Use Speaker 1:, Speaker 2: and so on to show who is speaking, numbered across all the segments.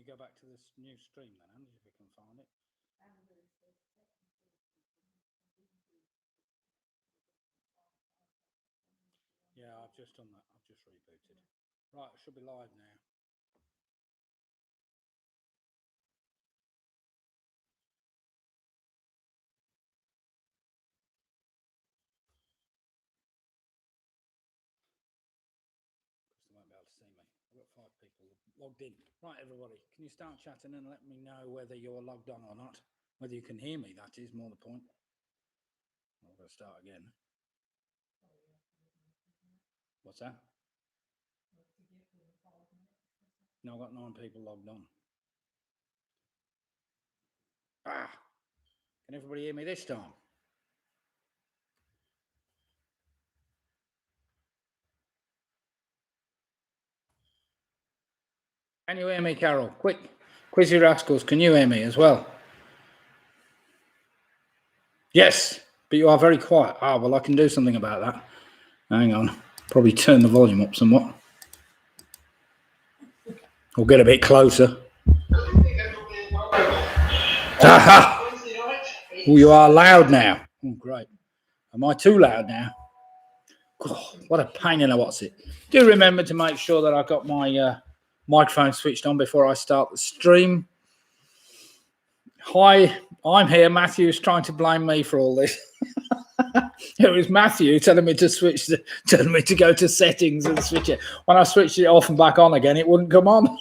Speaker 1: you go back to this new stream then, Andy, if you can find it? Yeah, I've just done that. I've just rebooted. Right, it should be live now. They won't be able to see me. I've got 5 people logged in. Right, everybody, can you start chatting and let me know whether you're logged on or not? Whether you can hear me, that is more the point. I'm going to start again. What's that? No, I've got 9 people logged on. Ah! Can everybody hear me this time? Can you hear me, Carol? Quick, Quizzy Rascals, can you hear me as well? Yes, but you are very quiet. Ah, well, I can do something about that. Hang on. Probably turn the volume up somewhat. Or get a bit closer. Aha! Oh, you are loud now. Oh, great. Am I too loud now? Oh, what a pain in the what's it. Do remember to make sure that I've got my microphone switched on before I start the stream. Hi, I'm here. Matthew's trying to blame me for all this. It was Matthew telling me to go to settings and switch it. When I switched it off and back on again, it wouldn't come on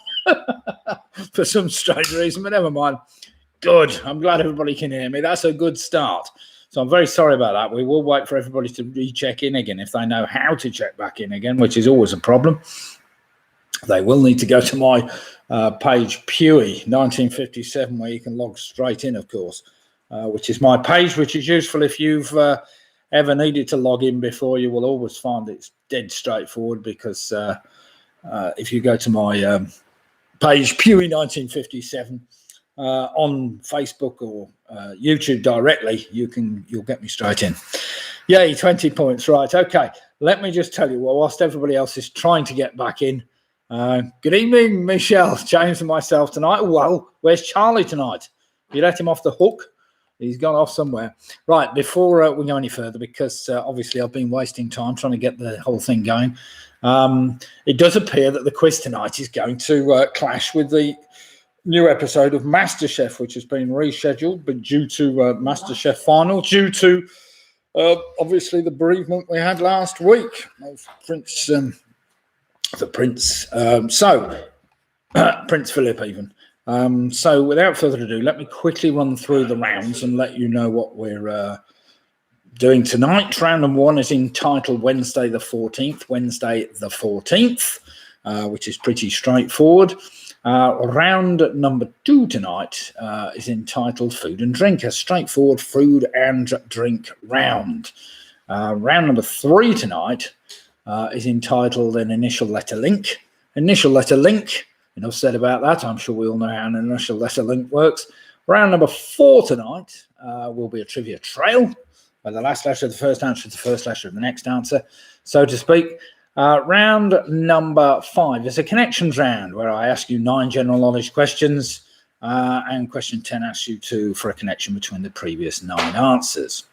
Speaker 1: for some strange reason, but never mind. Good. I'm glad everybody can hear me. That's a good start. So I'm very sorry about that. We will wait for everybody to recheck in again if they know how to check back in again, which is always a problem. They will need to go to my page Pewey 1957, where you can log straight in, of course, which is my page, which is useful if you've ever needed to log in before. You will always find it's dead straightforward, because if you go to my page Pewey 1957 on Facebook or YouTube directly, you'll get me straight in. Yay, 20 points. Right, okay. Let me just tell you, well, whilst everybody else is trying to get back in, good evening, Michelle, James and myself tonight. Well, where's Charlie tonight? You let him off the hook? He's gone off somewhere. Right, before we go any further, because obviously I've been wasting time trying to get the whole thing going, it does appear that the quiz tonight is going to clash with the new episode of MasterChef, which has been rescheduled, but due to MasterChef final, due to obviously the bereavement we had last week of Prince Philip even. So without further ado, let me quickly run through the rounds and let you know what we're doing tonight. Round number 1 is entitled Wednesday the 14th, which is pretty straightforward. Round number 2 tonight is entitled Food and Drink, a straightforward food and drink round. Round number 3 tonight is entitled An Initial Letter Link. Initial letter link, enough said about that. I'm sure we all know how an initial letter link works. Round number 4 tonight will be a trivia trail, where the last letter of the first answer is the first letter of the next answer, so to speak. Round number 5 is a connections round, where I ask you 9 general knowledge questions, and question 10 asks you for a connection between the previous 9 answers.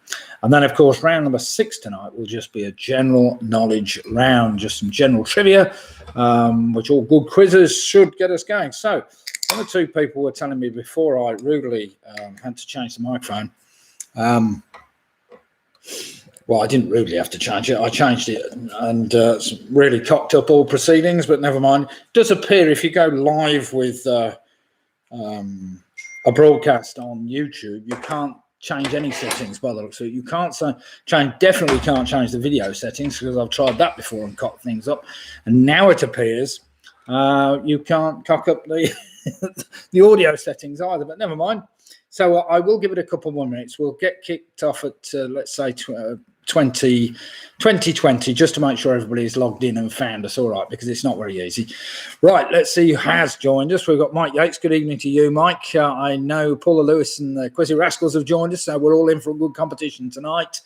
Speaker 1: And then, of course, round number 6 tonight will just be a general knowledge round, just some general trivia, which all good quizzes should get us going. So, one or 2 people were telling me before I rudely had to change the microphone. Well, I didn't really have to change it. I changed it, and it's really cocked up all proceedings, but never mind. It does appear if you go live with a broadcast on YouTube, you can't change any settings by the looks of it. You definitely can't change the video settings, because I've tried that before and cocked things up. And now it appears you can't cock up the the audio settings either, but never mind. So I will give it a couple more minutes. We'll get kicked off at, let's say, 2020, just to make sure everybody is logged in and found us all right, because it's not very easy. Right, let's see who has joined us. We've got Mike Yates. Good evening to you, Mike. I know Paula Lewis and the Quizzy Rascals have joined us, so we're all in for a good competition tonight.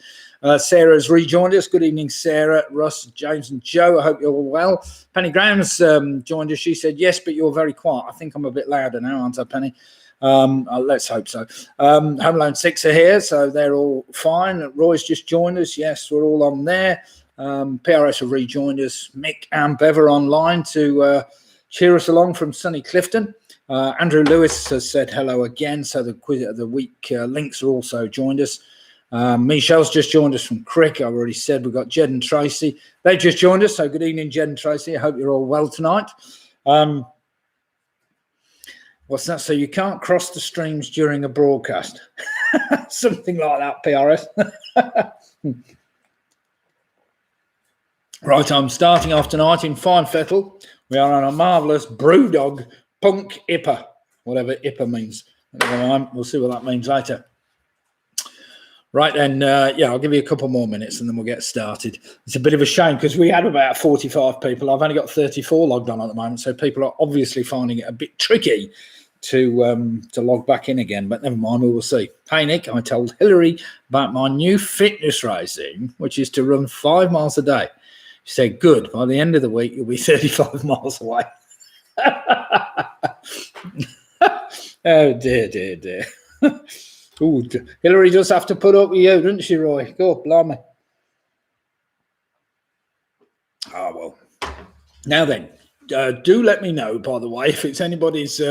Speaker 1: Sarah's rejoined us. Good evening, Sarah, Russ, James and Joe. I hope you're all well. Penny Graham's joined us. She said, yes, but you're very quiet. I think I'm a bit louder now, aren't I, Penny? Let's hope so. Home Alone 6 are here, so they're all fine. Roy's just joined us. Yes, we're all on there. PRS have rejoined us. Mick and Bev are online to cheer us along from sunny Clifton. Andrew Lewis has said hello again, so the quiz of the week links are also joined us. Michelle's just joined us from Crick. I already said we've got Jed and Tracy. They've just joined us, so good evening, Jed and Tracy. I hope you're all well tonight. What's that? So you can't cross the streams during a broadcast? Something like that, PRS. Right, I'm starting off tonight in Fine Fettle. We are on a marvellous Brewdog Punk IPA, whatever IPA means. We'll see what that means later. Right then, yeah, I'll give you a couple more minutes and then we'll get started. It's a bit of a shame because we had about 45 people. I've only got 34 logged on at the moment, so people are obviously finding it a bit tricky to log back in again, but never mind, we will see. Hey, Nick, I told Hillary about my new fitness regime, which is to run 5 miles a day. She said, good, by the end of the week, you'll be 35 miles away. Oh, dear. Ooh, Hillary does have to put up with you, doesn't she, Roy? Go, blimey. Oh, well. Now then, do let me know, by the way, if it's anybody's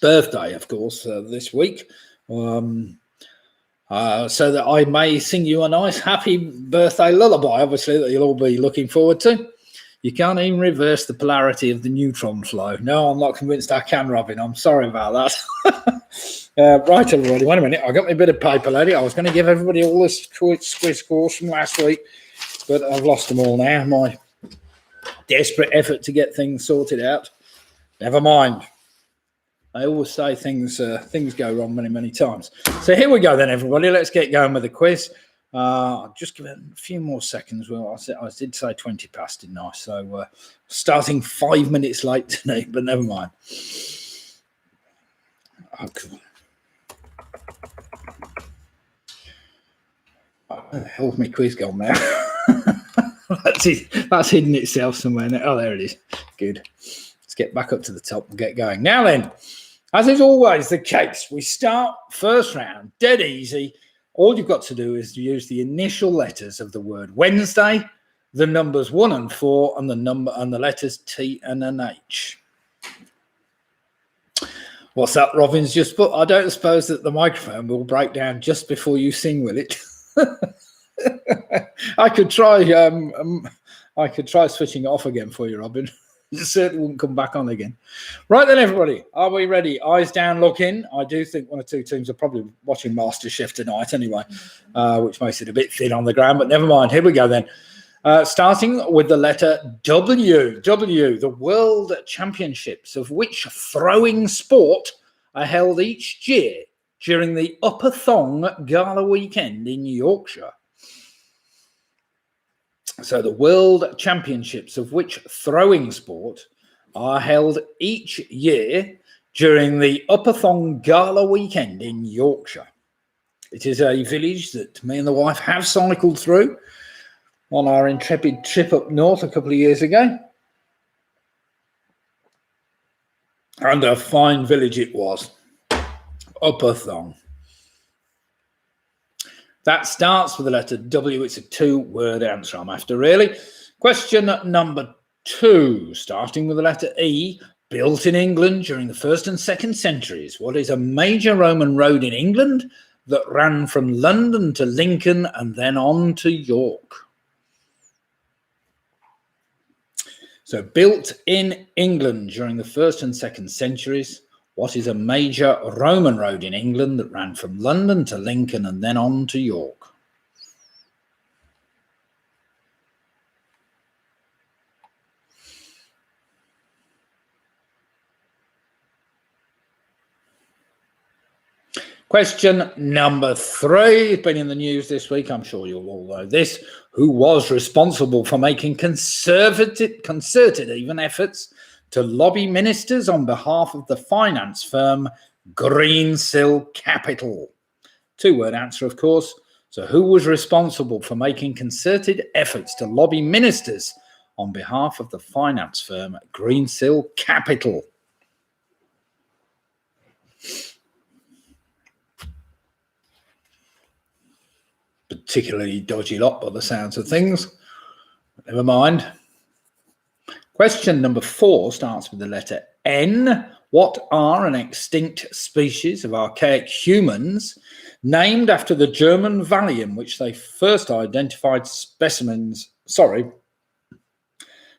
Speaker 1: birthday, of course, this week, so that I may sing you a nice happy birthday lullaby, obviously, that you'll all be looking forward to. You can't even reverse the polarity of the neutron flow. No, I'm not convinced I can, Robin. I'm sorry about that. Right, everybody, wait a minute. I got my bit of paper, lady. I was going to give everybody all this quiz scores from last week, but I've lost them all now. My desperate effort to get things sorted out. Never mind. I always say things go wrong many times. So here we go then, everybody. Let's get going with the quiz. I'll just give it a few more seconds. Well, I did say 20 past, didn't I? So starting 5 minutes late tonight, but never mind. Oh, cool. Where the hell's my quiz gone now? That's hidden itself somewhere now. Oh, there it is. Good. Let's get back up to the top and get going. Now then, as is always the case, we start first round, dead easy. All you've got to do is use the initial letters of the word Wednesday, the numbers 1 and 4, and the letters T and an H. What's that, Robin's just put? I don't suppose that the microphone will break down just before you sing, will it? I could try switching it off again for you, Robin. It certainly wouldn't come back on again. Right then, everybody, are we ready? Eyes down, look in. I do think one or two teams are probably watching MasterChef tonight anyway, which makes it a bit thin on the ground, but never mind. Here we go then. Starting with the letter W. W, the World Championships of which throwing sport are held each year during the Upper Thong Gala weekend in Yorkshire. So the World Championships of which throwing sport are held each year during the Upper Thong Gala weekend in Yorkshire. It is a village that me and the wife have cycled through on our intrepid trip up north a couple of years ago. And a fine village it was. Upper Thong. That starts with the letter W. It's a 2-word answer I'm after, really. Question number 2, starting with the letter E. Built in England during the 1st and 2nd centuries, what is a major Roman road in England that ran from London to Lincoln and then on to York? So, built in England during the 1st and 2nd centuries, what is a major Roman road in England that ran from London to Lincoln and then on to York? Question number 3. It's been in the news this week. I'm sure you'll all know this. Who was responsible for making concerted even efforts to lobby ministers on behalf of the finance firm Greensill Capital? 2-word answer, of course. So who was responsible for making concerted efforts to lobby ministers on behalf of the finance firm Greensill Capital? Particularly dodgy lot by the sounds of things. Never mind. Question number 4 starts with the letter N. What are an extinct species of archaic humans named after the German valley in which they first identified specimens?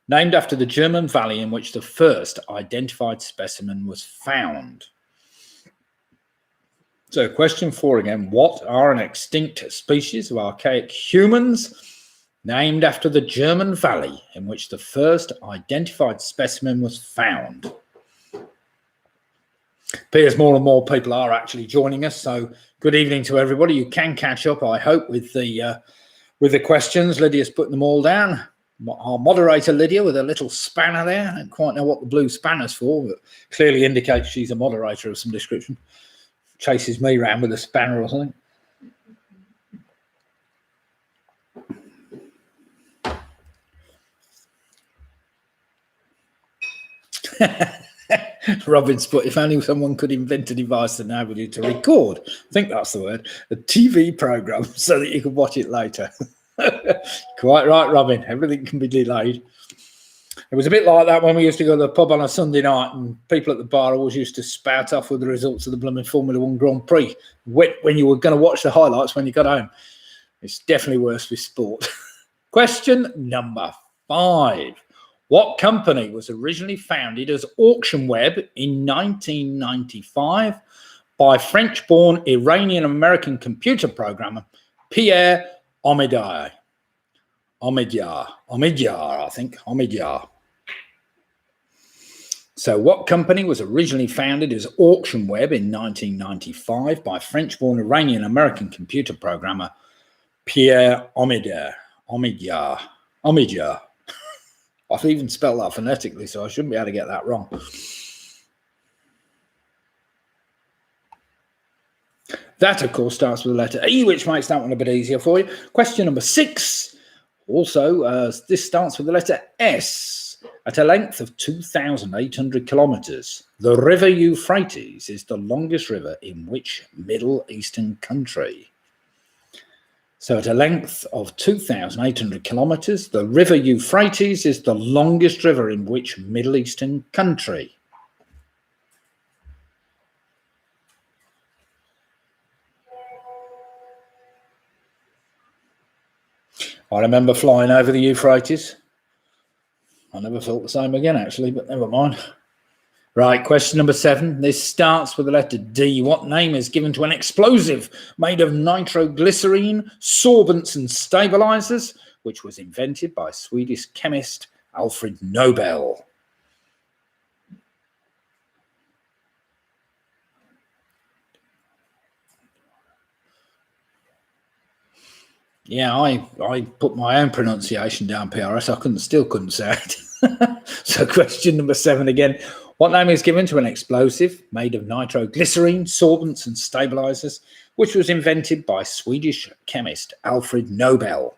Speaker 1: Named after the German valley in which the first identified specimen was found. So question 4 again. What are an extinct species of archaic humans named after the German valley in which the first identified specimen was found? Appears more and more people are actually joining us, so good evening to everybody. You can catch up, I hope, with the questions. Lydia's putting them all down. Our moderator Lydia with a little spanner there. I don't quite know what the blue spanner's for, but clearly indicates she's a moderator of some description. Chases me around with a spanner or something. Robin's put, if only someone could invent a device that enabled you to record, I think that's the word, a TV program so that you could watch it later. Quite right, Robin. Everything can be delayed. It was a bit like that when we used to go to the pub on a Sunday night and people at the bar always used to spout off with the results of the blooming Formula 1 Grand Prix when you were going to watch the highlights when you got home. It's definitely worse with sport. Question number 5. What company was originally founded as AuctionWeb in 1995 by French-born Iranian-American computer programmer Pierre Omidyar, I think. So what company was originally founded as AuctionWeb in 1995 by French-born Iranian-American computer programmer Pierre Omidyar? I've even spelled that phonetically, so I shouldn't be able to get that wrong. That, of course, starts with the letter E, which makes that one a bit easier for you. Question number 6. Also, this starts with the letter S. At a length of 2,800 kilometers, the river Euphrates is the longest river in which Middle Eastern country? So at a length of 2,800 kilometers, the river Euphrates is the longest river in which Middle Eastern country? I remember flying over the Euphrates. I never felt the same again, actually, but never mind. Right, question number 7. This starts with the letter D. What name is given to an explosive made of nitroglycerine, sorbents and stabilizers, which was invented by Swedish chemist Alfred Nobel? Yeah, I put my own pronunciation down, PRS. I still couldn't say it. So question number 7 again. What name is given to an explosive made of nitroglycerine, sorbents and stabilizers, which was invented by Swedish chemist Alfred Nobel?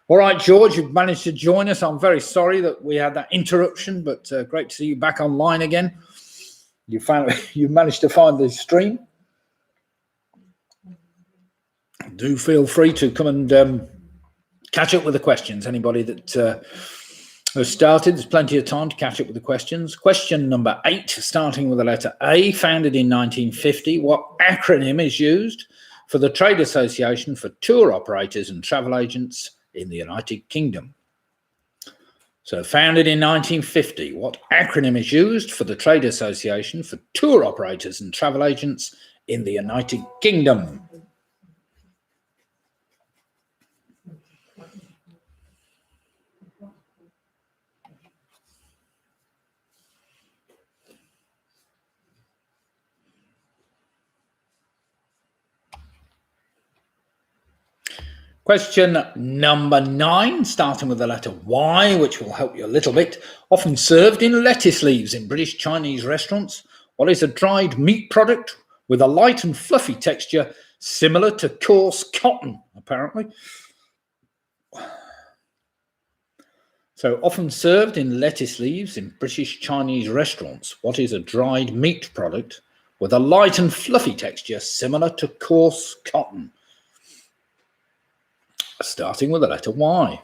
Speaker 1: All right, George, you've managed to join us. I'm very sorry that we had that interruption, but great to see you back online again. You managed to find the stream. Do feel free to come and catch up with the questions. Anybody that has started, there's plenty of time to catch up with the questions. Question number 8, starting with the letter A, founded in 1950. What acronym is used for the Trade Association for Tour Operators and Travel Agents in the United Kingdom? So founded in 1950, what acronym is used for the Trade Association for Tour Operators and Travel Agents in the United Kingdom? Question number 9, starting with the letter Y, which will help you a little bit. Often served in lettuce leaves in British Chinese restaurants. What is a dried meat product with a light and fluffy texture Similar to coarse cotton, apparently. So often served in lettuce leaves in British Chinese restaurants. What is a dried meat product with a light and fluffy texture similar to coarse cotton? Starting with the letter Y.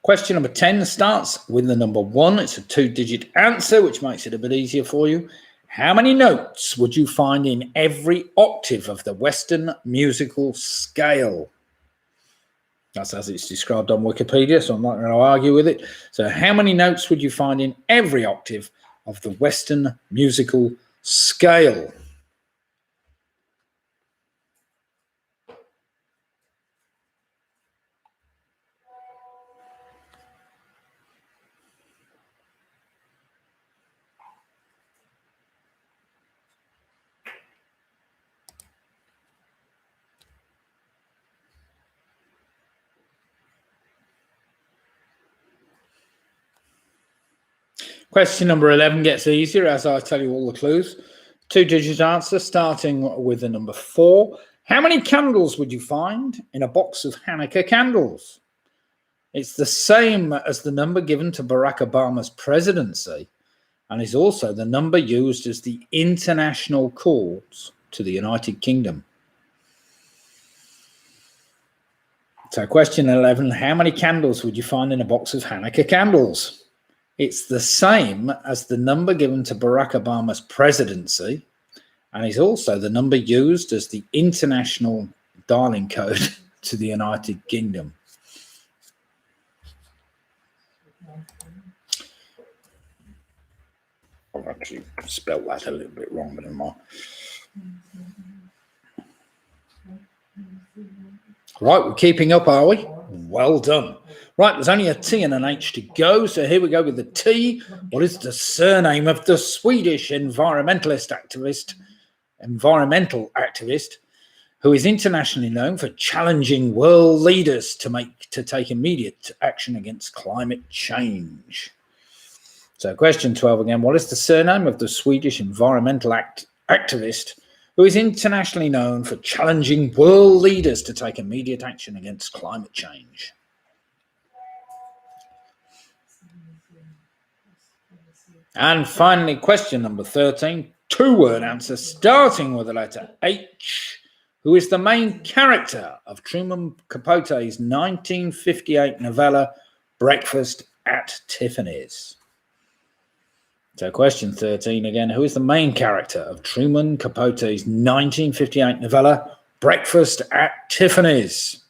Speaker 1: Question number 10 starts with the number 1. It's a 2-digit answer, which makes it a bit easier for you. How many notes would you find in every octave of the Western musical scale? That's as it's described on Wikipedia, so I'm not going to argue with it. So how many notes would you find in every octave of the Western musical scale? Question number 11 gets easier as I tell you all the clues. 2-digit answer starting with the number 4. How many candles would you find in a box of Hanukkah candles? It's the same as the number given to Barack Obama's presidency and is also the number used as the international calls to the United Kingdom. So question 11, how many candles would you find in a box of Hanukkah candles? It's the same as the number given to Barack Obama's presidency and is also the number used as the international dialing code to the United Kingdom. I've actually spelled that a little bit wrong, but never mind. Right, we're keeping up, are we? Well done. Right, there's only a T and an H to go, so here we go with the T. What is the surname of the Swedish environmental activist who is internationally known for challenging world leaders to take immediate action against climate change? So question 12 again, what is the surname of the Swedish environmental activist who is internationally known for challenging world leaders to take immediate action against climate change? And finally, question number 13, 2-word answer starting with the letter H. Who is the main character of Truman Capote's 1958 novella, Breakfast at Tiffany's? So question 13 again, who is the main character of Truman Capote's 1958 novella, Breakfast at Tiffany's?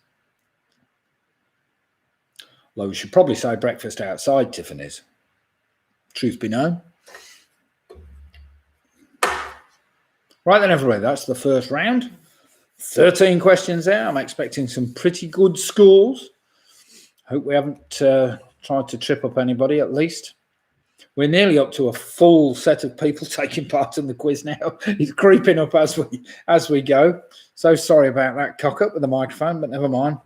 Speaker 1: Well, we should probably say breakfast outside Tiffany's. Truth be known. Right then, everybody, that's the first round. 13 questions there. I'm expecting some pretty good scores. Hope we haven't tried to trip up anybody, at least. We're nearly up to a full set of people taking part in the quiz now. It's creeping up as we go. So sorry about that cock up with the microphone, but never mind.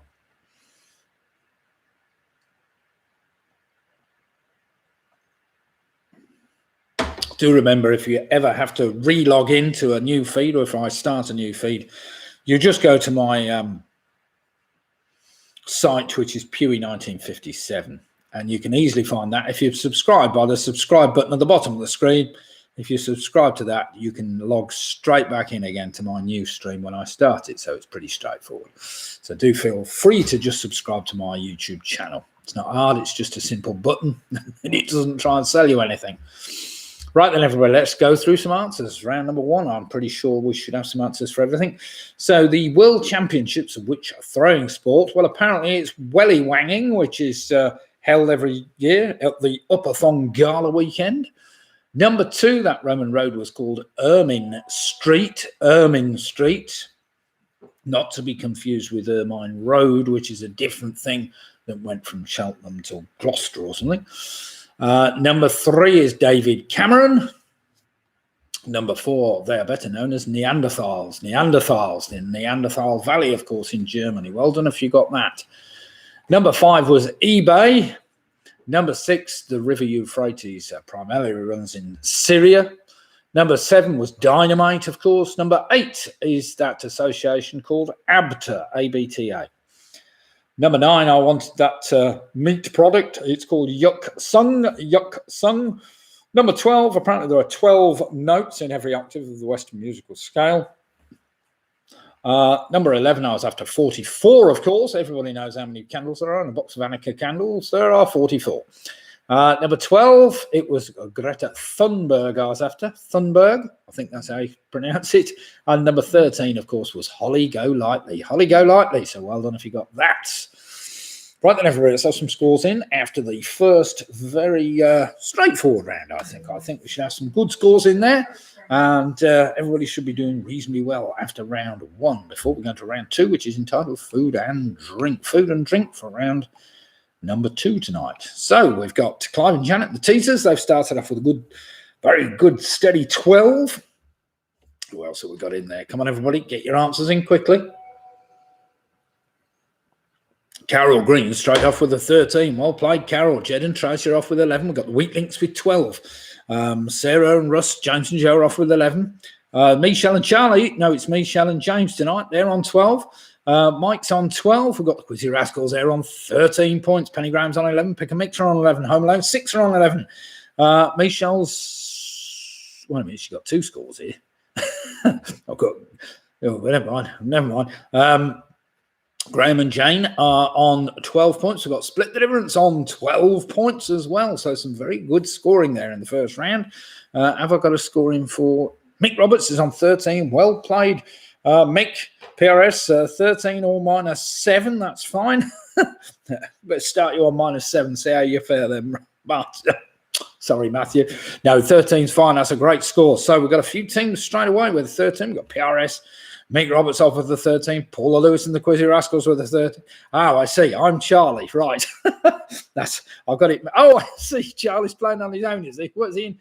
Speaker 1: Do remember, if you ever have to re-log into a new feed, or if I start a new feed, you just go to my site, which is Pewey 1957, and you can easily find that. If you subscribe by the subscribe button at the bottom of the screen, if you subscribe to that, you can log straight back in again to my new stream when I start it, so it's pretty straightforward. So do feel free to just subscribe to my YouTube channel. It's not hard, it's just a simple button, and it doesn't try and sell you anything. Right then, everybody, let's go through some answers. Round number 1, I'm pretty sure we should have some answers for everything. So the World Championships of which throwing sport? Well, apparently it's welly wanging, which is held every year at the Upper Thong Gala weekend. Number 2, that Roman road was called Ermine Street, not to be confused with Ermine Road, which is a different thing that went from Cheltenham to Gloucester or something. Number 3 is David Cameron. Number 4, they are better known as Neanderthals. Neanderthals in Neanderthal Valley, of course, in Germany. Well done if you got that. Number 5 was eBay. Number 6, the River Euphrates primarily runs in Syria. Number 7 was Dynamite, of course. Number 8 is that association called ABTA, A-B-T-A. Number 9, I wanted that meat product. It's called Yuk Sung. Number 12, apparently there are 12 notes in every octave of the Western musical scale. Number 11, I was after 44, of course. Everybody knows how many candles there are in a box of Hanukkah candles. There are 44. Number 12, it was Greta Thunberg I was after. Thunberg, I think that's how you pronounce it. And number 13, of course, was Holly Go Lightly. Holly Go Lightly. So well done if you got that. Right then, everybody, let's have some scores in after the first very straightforward round, I think. I think we should have some good scores in there. And everybody should be doing reasonably well after round 1 before we go to round 2, which is entitled Food and Drink. Food and Drink for round number 2 tonight. So we've got Clive and Janet, the teasers. They've started off with a good, very good, steady 12. Who else have we got in there? Come on, everybody, get your answers in quickly. Carol Green straight off with a 13. Well played, Carol. Jed and Tracy are off with 11. We've got the Wheat Links with 12. Sarah and Russ, James and Joe are off with 11. Michelle and Charlie. No, it's Michelle and James tonight. They're on 12. Mike's on 12. We've got the Quizzy Rascals there on 13 points. Penny Graham's on 11. Pick a Mixer on 11. Home Alone 6 are on 11. Michelle's... Wait a minute, she's got 2 scores here. I've got... Oh, never mind. Graham and Jane are on 12 points. We've got Split the Difference on 12 points as well. So some very good scoring there in the first round. Have I got a scoring for... Mick Roberts is on 13. Well played, Mick. PRS 13 or -7. That's fine. Let's start you on -7. See how you fare then, Sorry, Matthew. No, 13's fine. That's a great score. So we've got a few teams straight away with 13. We've got PRS. Mick Roberts off with the 13. Paula Lewis and the Quizzy Rascals with the 13. Oh, I see. I'm Charlie. Right. I've got it. Oh, I see. Charlie's playing on his own, is he? What's he in?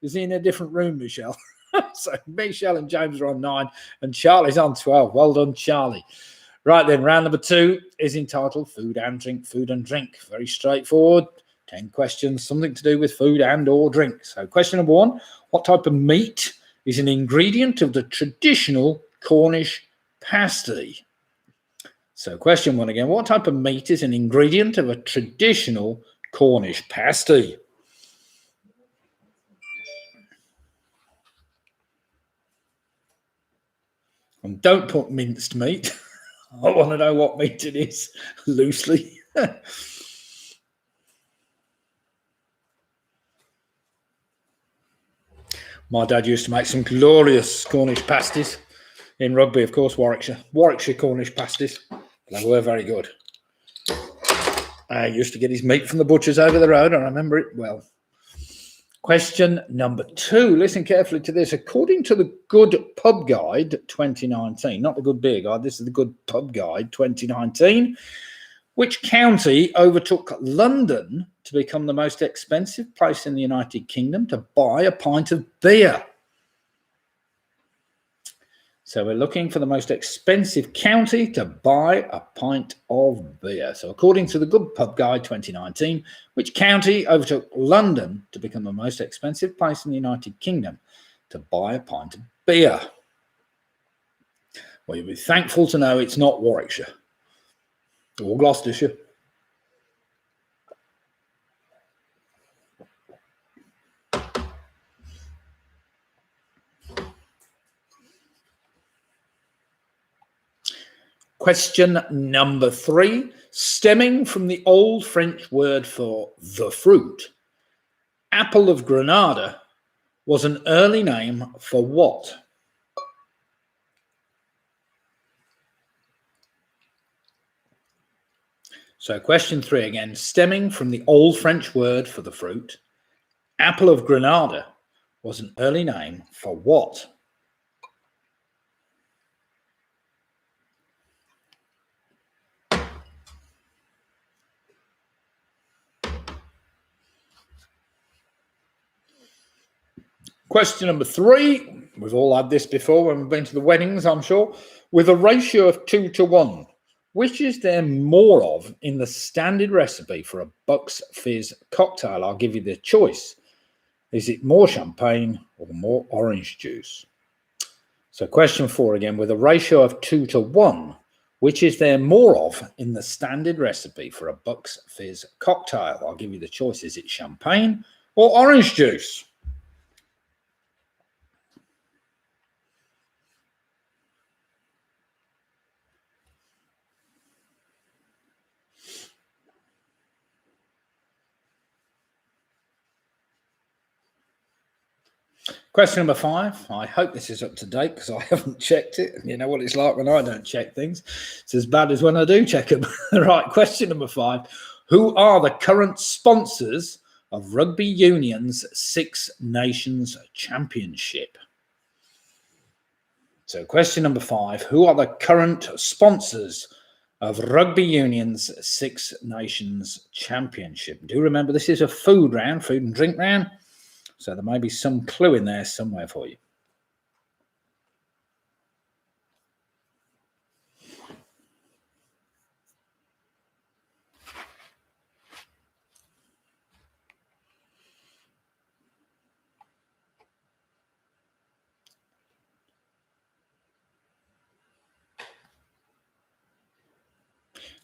Speaker 1: Is he in a different room, Michelle? So Michelle and James are on 9 and Charlie's on 12. Well done, Charlie. Right then, round number 2 is entitled Food and Drink. Food and Drink. Very straightforward. 10 questions, something to do with food and or drink. So question number 1, what type of meat is an ingredient of the traditional Cornish pasty? So question 1 again, what type of meat is an ingredient of a traditional Cornish pasty? And don't put minced meat. I want to know what meat it is, loosely. My dad used to make some glorious Cornish pasties in Rugby, of course, Warwickshire Cornish pasties. They were very good. I used to get his meat from the butchers over the road. I remember it well. Question number 2. Listen carefully to this. According to the Good Pub Guide 2019, not the Good Beer Guide, this is the Good Pub Guide 2019, which county overtook London to become the most expensive place in the United Kingdom to buy a pint of beer? So we're looking for the most expensive county to buy a pint of beer. So according to the Good Pub Guide 2019, which county overtook London to become the most expensive place in the United Kingdom to buy a pint of beer? Well, you'll be thankful to know it's not Warwickshire or Gloucestershire. Question number 3, stemming from the old French word for the fruit, apple of Granada was an early name for what? So question 3 again, stemming from the old French word for the fruit, apple of Granada was an early name for what? Question number 3, we've all had this before when we've been to the weddings, I'm sure. With a ratio of 2 to 1, Which is there more of in the standard recipe for a Bucks Fizz cocktail? I'll give you the choice. Is it more champagne or more orange juice? So question 4 again, with a ratio of 2 to 1, which is there more of in the standard recipe for a Bucks Fizz cocktail? I'll give you the choice. Is it champagne or orange juice? Question number 5. I hope this is up to date because I haven't checked it. You know what it's like when I don't check things. It's as bad as when I do check them. Right, question number 5. Who are the current sponsors of Rugby Union's Six Nations Championship? So question number 5. Who are the current sponsors of Rugby Union's Six Nations Championship? Do remember this is a food round, food and drink round. So there may be some clue in there somewhere for you.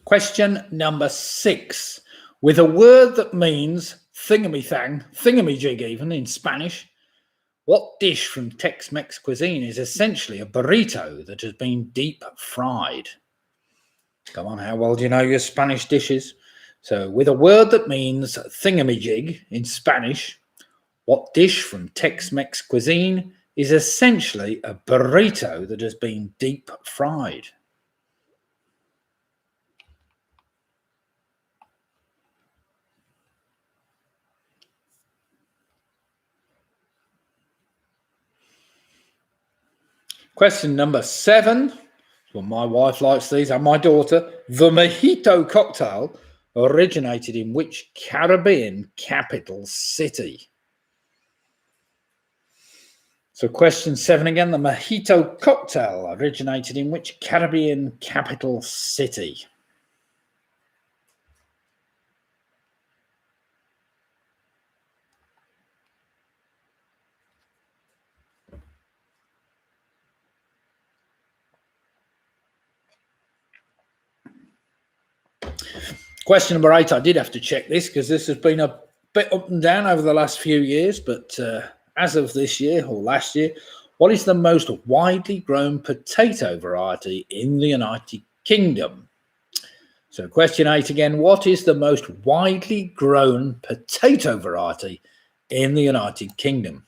Speaker 1: Question number 6. With a word that means thingamythang, thingamajig even in Spanish, what dish from Tex-Mex cuisine is essentially a burrito that has been deep fried? Come on, how well do you know your Spanish dishes? So with a word that means thingamajig in Spanish, what dish from Tex-Mex cuisine is essentially a burrito that has been deep fried? Question number 7. Well, my wife likes these, and my daughter. The mojito cocktail originated in which Caribbean capital city? So question 7 again. The mojito cocktail originated in which Caribbean capital city? Question number 8, I did have to check this because this has been a bit up and down over the last few years, but as of this year or last year, what is the most widely grown potato variety in the United Kingdom? So question 8 again, what is the most widely grown potato variety in the United Kingdom?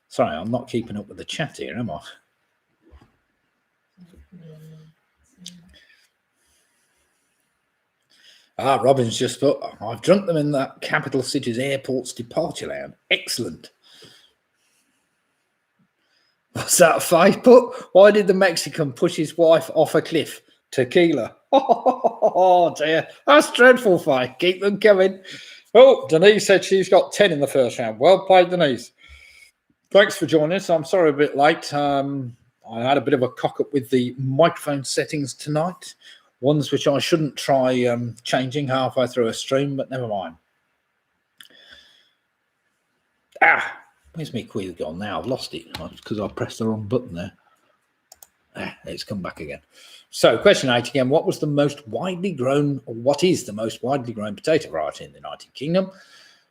Speaker 1: Sorry, I'm not keeping up with the chat here, am I? Robin's just put, I've drunk them in that capital city's airport's departure lounge. Excellent. What's that, Faith put? Why did the Mexican push his wife off a cliff? Tequila. Oh, dear. That's dreadful, Faith. Keep them coming. Oh, Denise said she's got 10 in the first round. Well played, Denise. Thanks for joining us. I'm sorry a bit late. I had a bit of a cock up with the microphone settings tonight. Ones which I shouldn't try changing halfway through a stream, but never mind. Where's my quiz gone now? I've lost it because I pressed the wrong button there. It's come back again. So question 8 again, what was the most widely grown, or what is the most widely grown potato variety in the United Kingdom?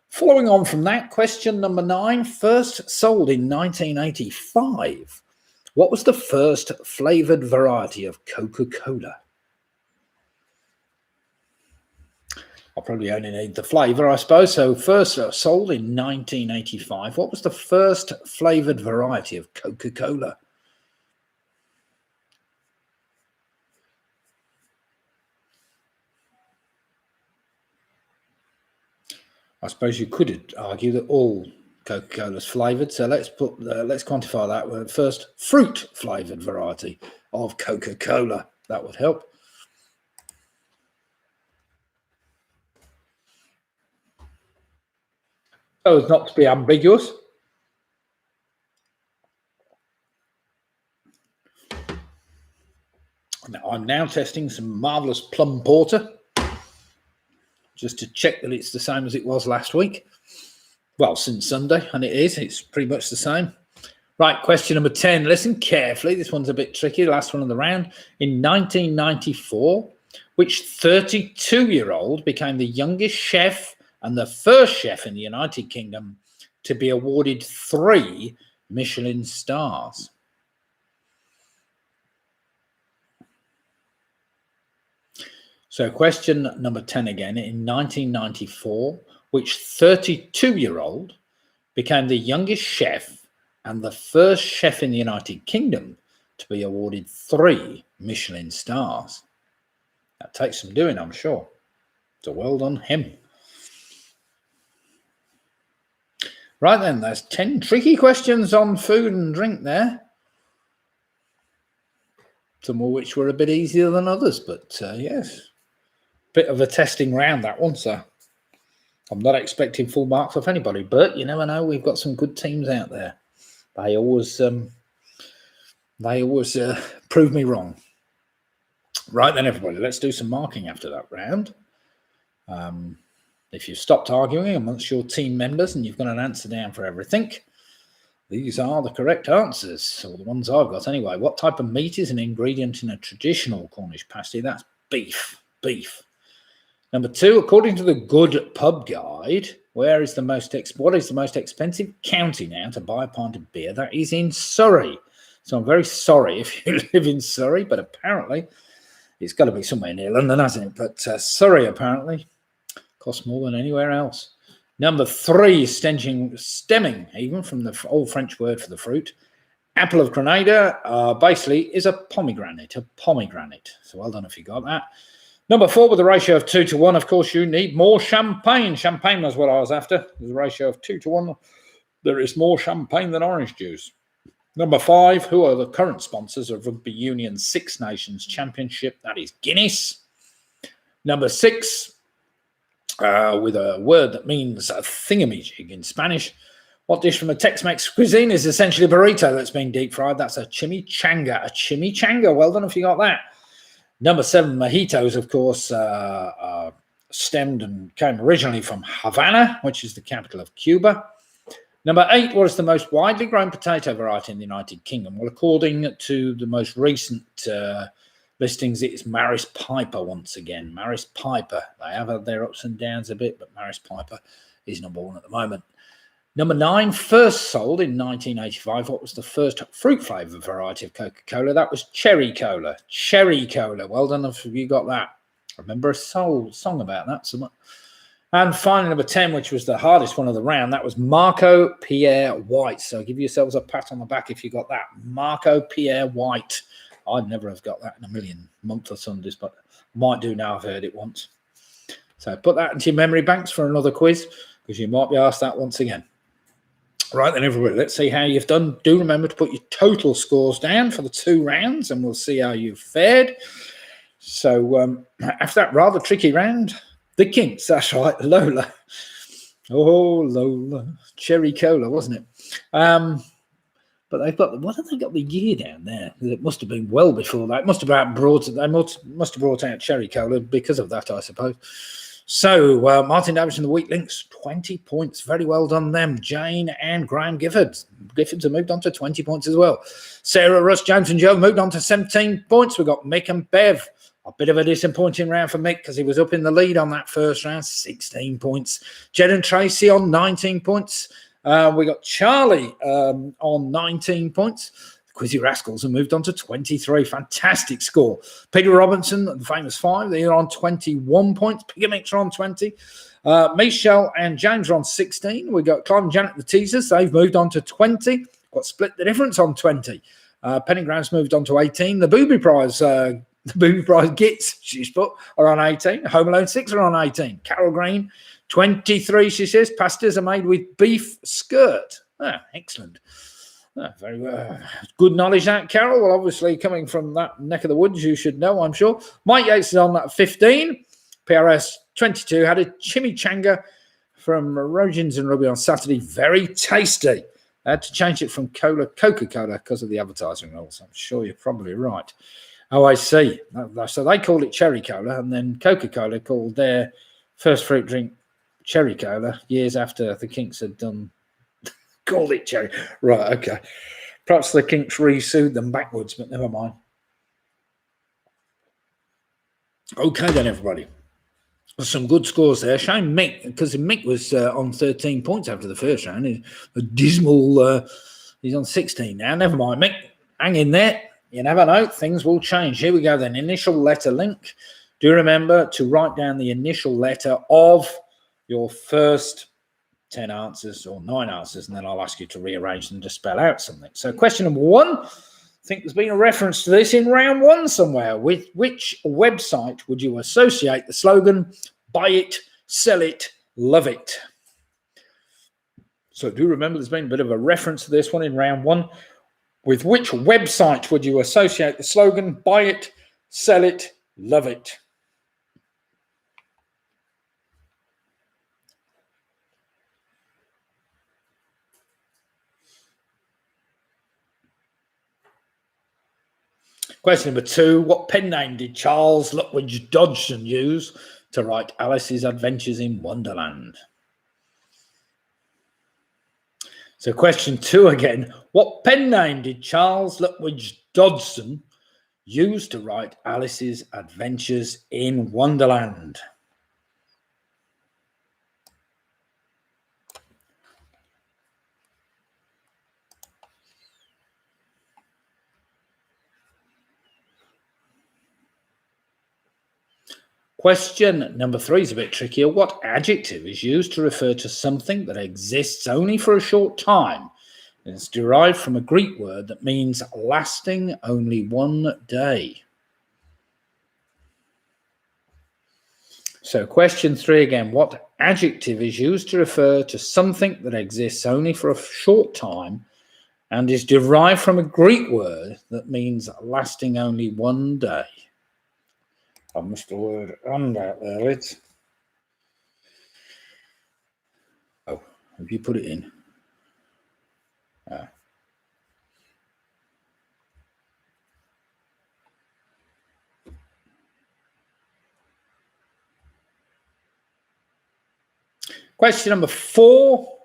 Speaker 1: Following on from that, question number 9, first sold in 1985. What was the first flavoured variety of Coca-Cola? I'll probably only need the flavour, I suppose. So first sold in 1985. What was the first flavoured variety of Coca-Cola? I suppose you could argue that all Coca-Cola is flavoured. So let's quantify that word first. Fruit flavoured variety of Coca-Cola. That would help. So as not to be ambiguous. Now, I'm now testing some marvellous plum porter, just to check that it's the same as it was last week. Well, since Sunday, and it is. It's pretty much the same. Right, question number 10. Listen carefully. This one's a bit tricky. Last one of the round. In 1994, which 32-year-old became the youngest chef and the first chef in the United Kingdom to be awarded 3 Michelin stars? So question number 10 again. In 1994, which 32-year-old became the youngest chef and the first chef in the United Kingdom to be awarded 3 Michelin stars? That takes some doing, I'm sure. So well done him. Right then, there's 10 tricky questions on food and drink there. Some of which were a bit easier than others, but yes. Bit of a testing round, that one, so I'm not expecting full marks off anybody, but you never know. We've got some good teams out there. They always prove me wrong. Right then, everybody, let's do some marking after that round. If you've stopped arguing amongst your team members and you've got an answer down for everything, these are the correct answers, or the ones I've got anyway. What type of meat is an ingredient in a traditional Cornish pasty? That's beef. Beef. Number 2, according to the Good Pub Guide, what is the most expensive county now to buy a pint of beer? That is in Surrey. So I'm very sorry if you live in Surrey, but apparently it's got to be somewhere near London, hasn't it? But Surrey apparently costs more than anywhere else. Number 3, stemming, even from the old French word for the fruit. Apple of Grenada basically is a pomegranate. So well done if you got that. Number 4, with a ratio of 2 to 1, of course, you need more champagne. Champagne was what I was after. There's a ratio of 2 to 1. There is more champagne than orange juice. Number 5, who are the current sponsors of Rugby Union's Six Nations Championship? That is Guinness. Number 6, with a word that means a thingamajig in Spanish. What dish from a Tex-Mex cuisine is essentially a burrito that's been deep fried? That's a chimichanga. A chimichanga. Well done if you got that. Number 7, mojitos, of course, stemmed and came originally from Havana, which is the capital of Cuba. Number 8, what is the most widely grown potato variety in the United Kingdom? Well, according to the most recent listings, it's Maris Piper once again. Maris Piper. They have had their ups and downs a bit, but Maris Piper is number 1 at the moment. Number 9, first sold in 1985. What was the first fruit flavour variety of Coca-Cola? That was Cherry Cola. Cherry Cola. Well done if you got that. I remember a song about that somewhere. And finally, number 10, which was the hardest one of the round, that was Marco Pierre White. So give yourselves a pat on the back if you got that. Marco Pierre White. I'd never have got that in a million months or Sundays, but might do now. I've heard it once. So put that into your memory banks for another quiz, because you might be asked that once again. Right then, everybody, let's see how you've done. Do remember to put your total scores down for the 2 rounds, and we'll see how you've fared. So after that rather tricky round, the Kinks, that's right, Lola. Oh, Lola. Cherry Cola, wasn't it? But they've got, what have they got the year down there? It must have been well before that. It must have brought out Cherry Cola because of that, I suppose. So, Martin Davis and the Wheat Links, 20 points. Very well done them. Jane and Graham Giffords. Giffords have moved on to 20 points as well. Sarah, Russ, James and Joe moved on to 17 points. We've got Mick and Bev. A bit of a disappointing round for Mick because he was up in the lead on that first round, 16 points. Jed and Tracy on 19 points. We got Charlie on 19 points. Quizzy Rascals have moved on to 23. Fantastic score. Peter Robinson, the famous 5, they're on 21 points. Pigamix are on 20. Michelle and James are on 16. We got Clive and Janet, the Teasers. They've moved on to 20. Got Split the Difference on 20. Penny Graham's moved on to 18. The Booby Prize, Gits, she's put, are on 18. Home Alone 6 are on 18. Carol Green, 23, she says. Pastas are made with beef skirt. Excellent. Very good knowledge, that, Carol. Well, obviously, coming from that neck of the woods, you should know, I'm sure. Mike Yates is on that 15. PRS 22 had a chimichanga from Rogins and Ruby on Saturday. Very tasty. I had to change it from Coca-Cola because of the advertising rules. I'm sure you're probably right. Oh, I see. So they call it cherry cola, and then Coca-Cola called their first fruit drink cherry cola years after the Kinks had done called it cherry. Right, okay. Perhaps the Kinks re-sued them backwards, but never mind. Okay then, everybody. Some good scores there. Shame Mick, because Mick was on 13 points after the first round. He's a dismal, he's on 16 now. Never mind, Mick. Hang in there. You never know. Things will change. Here we go then. Initial letter link. Do remember to write down the initial letter of your first 10 answers or 9 answers, and then I'll ask you to rearrange them to spell out something. So question number 1. I think there's been a reference to this in round 1 somewhere. With which website would you associate the slogan, buy it, sell it, love it? So do remember there's been a bit of a reference to this one in round 1. With which website would you associate the slogan, buy it, sell it, love it? Question number 2. What pen name did Charles Lutwidge Dodgson use to write Alice's Adventures in Wonderland? So question 2 again. What pen name did Charles Lutwidge Dodgson use to write Alice's Adventures in Wonderland? Question number 3 is a bit trickier. What adjective is used to refer to something that exists only for a short time? It's derived from a Greek word that means lasting only one day. So question 3 again. What adjective is used to refer to something that exists only for a short time and is derived from a Greek word that means lasting only one day? I missed the word "and" out there, Lids. Oh, have you put it in? Question number 4.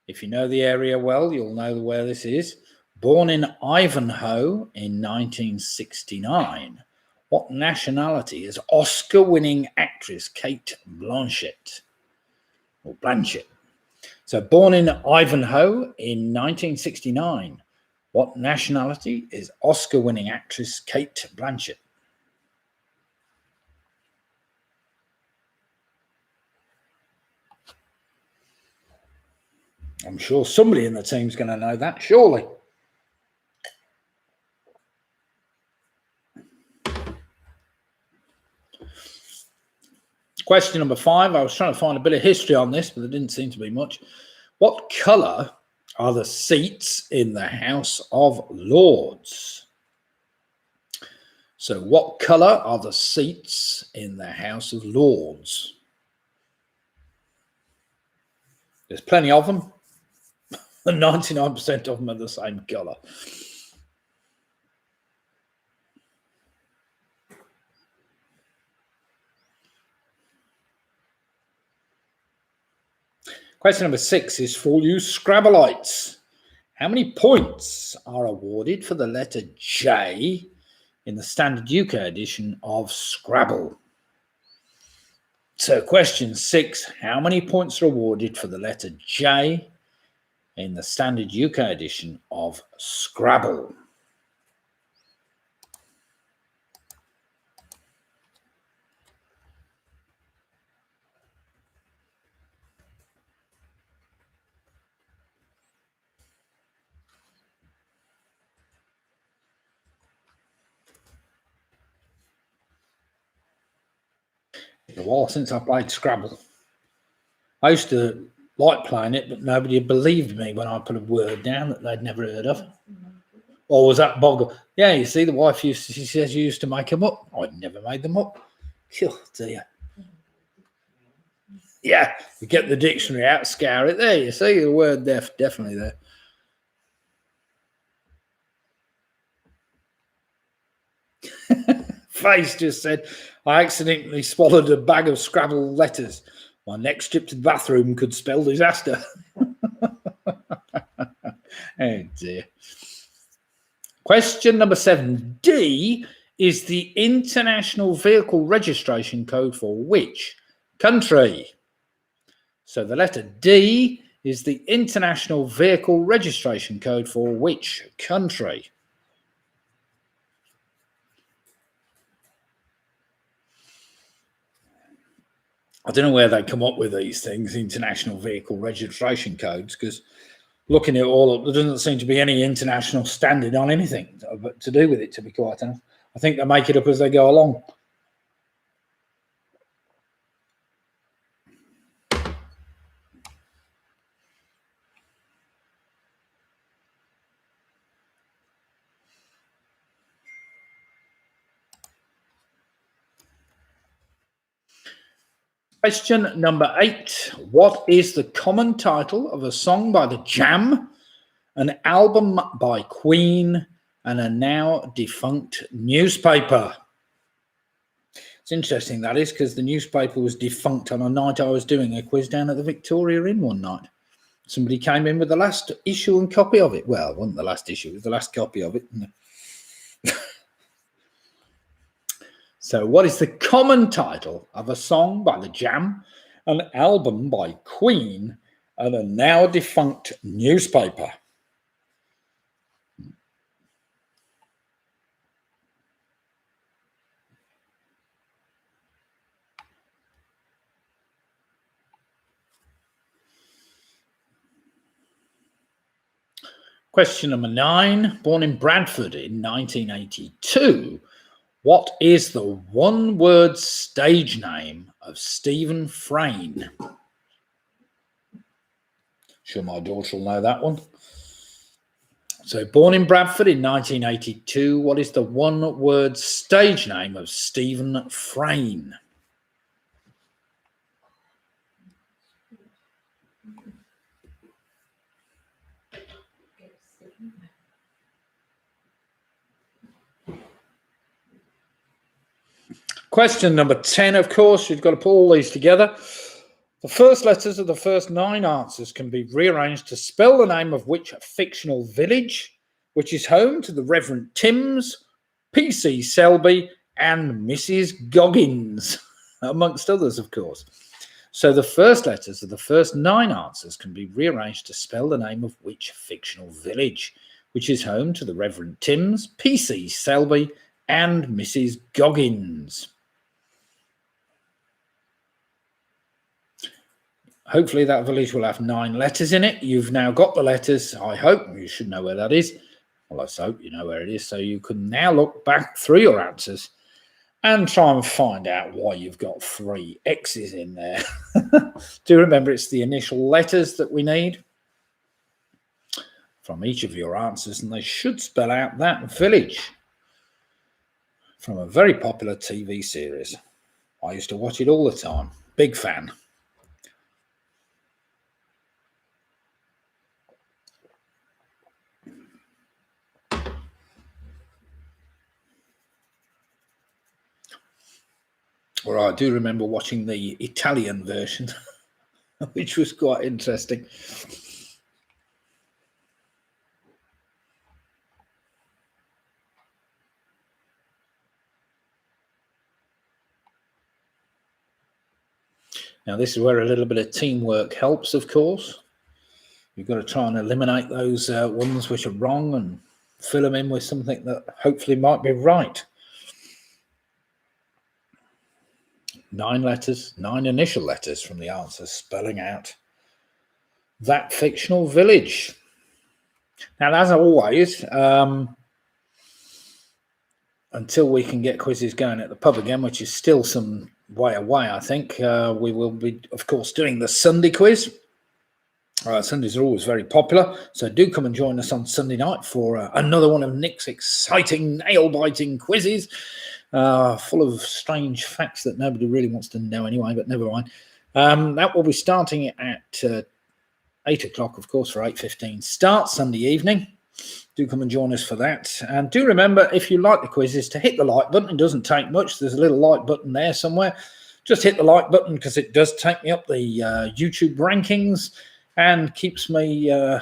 Speaker 1: If you know the area well, you'll know where this is. Born in Ivanhoe in 1969. What nationality is Oscar-winning actress Cate Blanchett? Or Blanchett. So born in Ivanhoe in 1969. What nationality is Oscar-winning actress Cate Blanchett? I'm sure somebody in the team's going to know that, surely. Question number 5. I was trying to find a bit of history on this, but there didn't seem to be much. What colour are the seats in the House of Lords? So what colour are the seats in the House of Lords? There's plenty of them. 99% of them are the same colour. Question number 6 is for you Scrabblites. How many points are awarded for the letter J in the standard UK edition of Scrabble? So question 6, how many points are awarded for the letter J in the standard UK edition of Scrabble? It's a while since I played Scrabble. I used to like playing it, but nobody believed me when I put a word down that they'd never heard of. Or was that Boggle? Yeah, you see, the wife she says you used to make them up. I'd never made them up. Oh, dear. Yeah, you get the dictionary out, scour it. There, you see the word there, definitely there. face just said, I accidentally swallowed a bag of Scrabble letters. My next trip to the bathroom could spell disaster. Oh dear. Question number 7. D is the international vehicle registration code for which country? So the letter D is the international vehicle registration code for which country? I don't know where they come up with these things, international vehicle registration codes, because looking at all of, there doesn't seem to be any international standard on anything to do with it, to be quite honest. I think they make it up as they go along. Question number 8. What is the common title of a song by The Jam, an album by Queen, and a now defunct newspaper? It's interesting, that is, because the newspaper was defunct on a night I was doing a quiz down at the Victoria Inn one night. Somebody came in with the last issue and copy of it. Well, it wasn't the last issue, it was the last copy of it. So what is the common title of a song by The Jam, an album by Queen, and a now defunct newspaper? Question number 9. Born in Bradford in 1982, what is the one-word stage name of Stephen Frayne? Sure my daughter will know that one. So born in Bradford in 1982, what is the one-word stage name of Stephen Frayne? Question number 10, of course, you've got to put all these together. The first letters of the first 9 answers can be rearranged to spell the name of which fictional village, which is home to the Reverend Timms, P.C. Selby, and Mrs. Goggins, amongst others, of course. So the first letters of the first 9 answers can be rearranged to spell the name of which fictional village, which is home to the Reverend Timms, P.C. Selby, and Mrs. Goggins. Hopefully that village will have 9 letters in it. You've now got the letters, I hope. You should know where that is. Well, let's hope you know where it is. So you can now look back through your answers and try and find out why you've got 3 X's in there. Do remember it's the initial letters that we need from each of your answers, and they should spell out that village from a very popular TV series. I used to watch it all the time. Big fan. Well, I do remember watching the Italian version, which was quite interesting. Now, this is where a little bit of teamwork helps, of course. You've got to try and eliminate those ones which are wrong and fill them in with something that hopefully might be right. 9 letters, 9 initial letters from the answers, spelling out that fictional village. Now, as always, until we can get quizzes going at the pub again, which is still some way away, I think, we will be, of course, doing the Sunday quiz. Sundays are always very popular, so do come and join us on Sunday night for another one of Nick's exciting, nail-biting quizzes. Full of strange facts that nobody really wants to know anyway, but never mind. That will be starting at 8 o'clock, of course, for 8:15 start Sunday evening. Do come and join us for that. And do remember, if you like the quizzes, to hit the like button. It doesn't take much. There's a little like button there somewhere. Just hit the like button because it does take me up the YouTube rankings and keeps me... I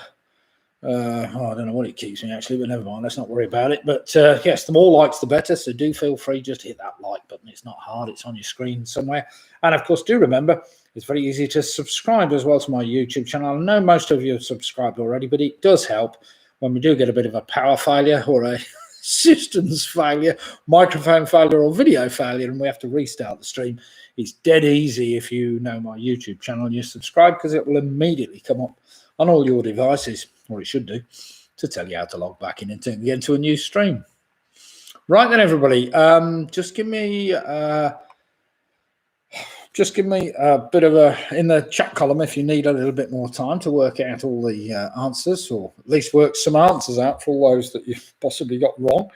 Speaker 1: don't know what it keeps me actually, but never mind. Let's not worry about it. But yes, the more likes, the better. So do feel free just to hit that like button. It's not hard. It's on your screen somewhere. And of course, do remember, it's very easy to subscribe as well to my YouTube channel. I know most of you have subscribed already, but it does help when we do get a bit of a power failure or a systems failure, microphone failure or video failure, and we have to restart the stream. It's dead easy if you know my YouTube channel and you subscribe, because it will immediately come up on all your devices, or it should do, to tell you how to log back in and get into a new stream. Right then, everybody, just give me a bit of a, in the chat column, if you need a little bit more time to work out all the answers, or at least work some answers out for all those that you've possibly got wrong.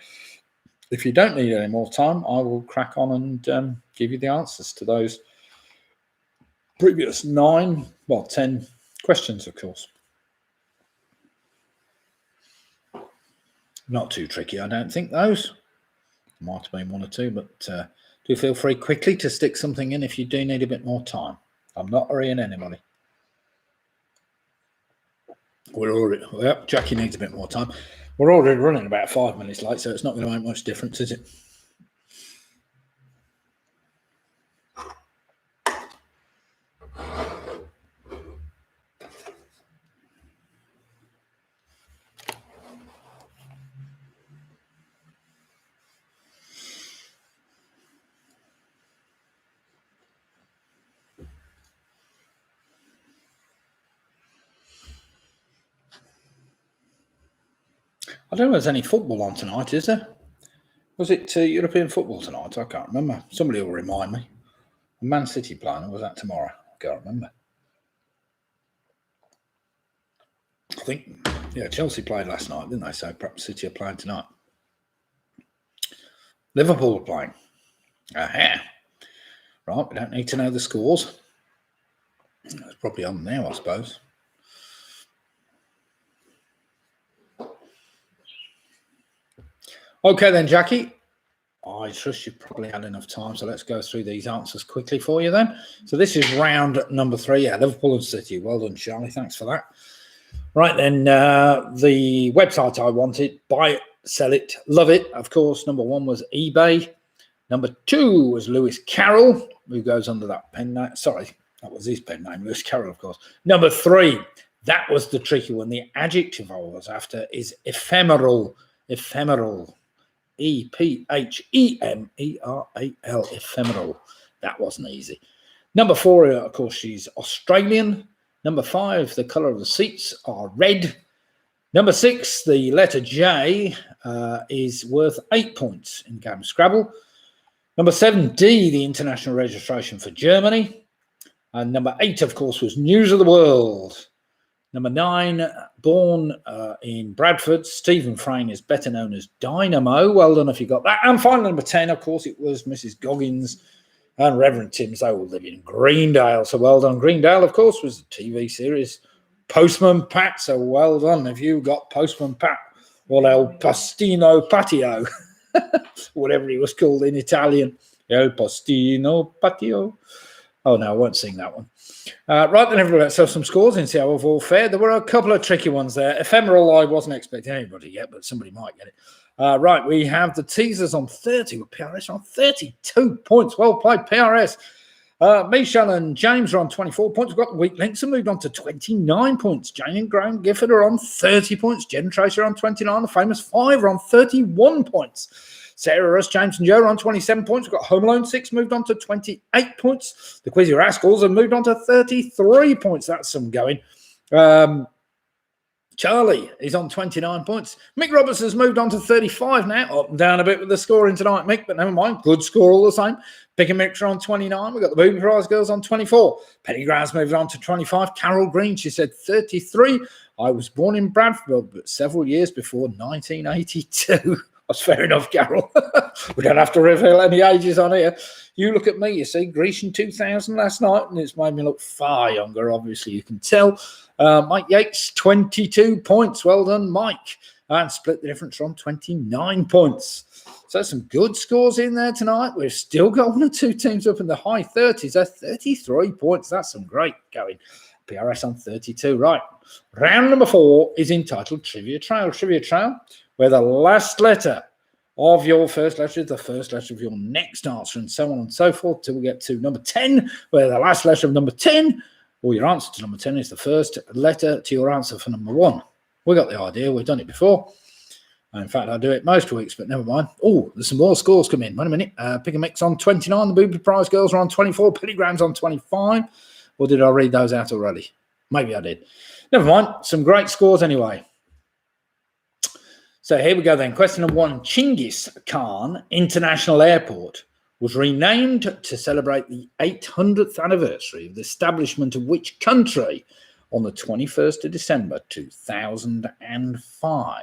Speaker 1: If you don't need any more time, I will crack on and give you the answers to those previous 10 questions, of course. Not too tricky, I don't think, those. Might have been one or two, but do feel free quickly to stick something in if you do need a bit more time. I'm not hurrying anybody. We're already, well, Jackie needs a bit more time. We're already running about 5 minutes late, so it's not going to make much difference, is it? I don't know if there's any football on tonight, is there? Was it European football tonight? I can't remember. Somebody will remind me. Man City playing, or was that tomorrow? I can't remember. I think, yeah, Chelsea played last night, didn't they? So perhaps City are playing tonight. Liverpool are playing. Aha. Right, we don't need to know the scores. It's probably on now, I suppose. Okay then, Jackie. I trust you've probably had enough time, so let's go through these answers quickly for you then. So this is round number 3. Yeah, Liverpool and City. Well done, Charlie. Thanks for that. Right then, the website I wanted, buy it, sell it, love it. Of course, number 1 was eBay. Number 2 was Lewis Carroll, who goes under that pen name. Sorry, that was his pen name, Lewis Carroll, of course. Number 3, that was the tricky one. The adjective I was after is ephemeral. Ephemeral. E-P-H-E-M-E-R-A-L, ephemeral. That wasn't easy. Number 4, of course, she's Australian. Number 5, the colour of the seats are red. Number 6, the letter J is worth 8 points in the game of Scrabble. Number 7, D, the international registration for Germany. And number 8, of course, was News of the World. Number 9, born in Bradford, Stephen Frayne is better known as Dynamo. Well done if you got that. And finally, number 10, of course, it was Mrs. Goggins and Reverend Timms. They all live in Greendale. So well done. Greendale, of course, was a TV series. Postman Pat. So well done if you got Postman Pat. Or El Postino Patio. Whatever he was called in Italian. El Postino Patio. Oh, no, I won't sing that one. Right then, everybody, let's have some scores and see how we've all fared. There were a couple of tricky ones there. Ephemeral, I wasn't expecting anybody yet, but somebody might get it. Right, we have the teasers on 30 with PRS on 32 points. Well played, PRS. Michelle and James are on 24 points. We've got the weak links and moved on to 29 points. Jane and Graham Gifford are on 30 points. Jen Tracer on 29. The famous 5 are on 31 points. Sarah, Russ, James and Joe are on 27 points. We've got Home Alone 6 moved on to 28 points. The Quizzy Rascals have moved on to 33 points. That's some going. Charlie is on 29 points. Mick Roberts has moved on to 35 now. Up and down a bit with the scoring tonight, Mick, but never mind. Good score all the same. Pick and Mix are on 29. We've got the Booby Prize Girls on 24. Penny Graham's moved on to 25. Carol Green, she said 33. I was born in Bradford, but several years before 1982. That's fair enough, Carol. We don't have to reveal any ages on here. You look at me, you see, Grecian 2000 last night, and it's made me look far younger, obviously, you can tell. Mike Yates, 22 points. Well done, Mike. and split the difference from 29 points. So some good scores in there tonight. We've still got one or two teams up in the high 30s. That's 33 points. That's some great going. PRS on 32. Right. Round number 4 is entitled Trivia Trail. Trivia Trail, where the last letter of your first letter is the first letter of your next answer, and so on and so forth till we get to number 10, where the last letter of number 10, or your answer to number 10, is the first letter to your answer for number 1. We got the idea. We've done it before. In fact, I do it most weeks, but never mind. Oh, there's some more scores come in. Wait a minute. Pick a Mix on 29. The Booby Prize Girls are on 24. Pennygrams on 25. Or did I read those out already? Maybe I did. Never mind. Some great scores anyway. So here we go then. Question number 1. Genghis Khan International Airport was renamed to celebrate the 800th anniversary of the establishment of which country on the 21st of December 2005?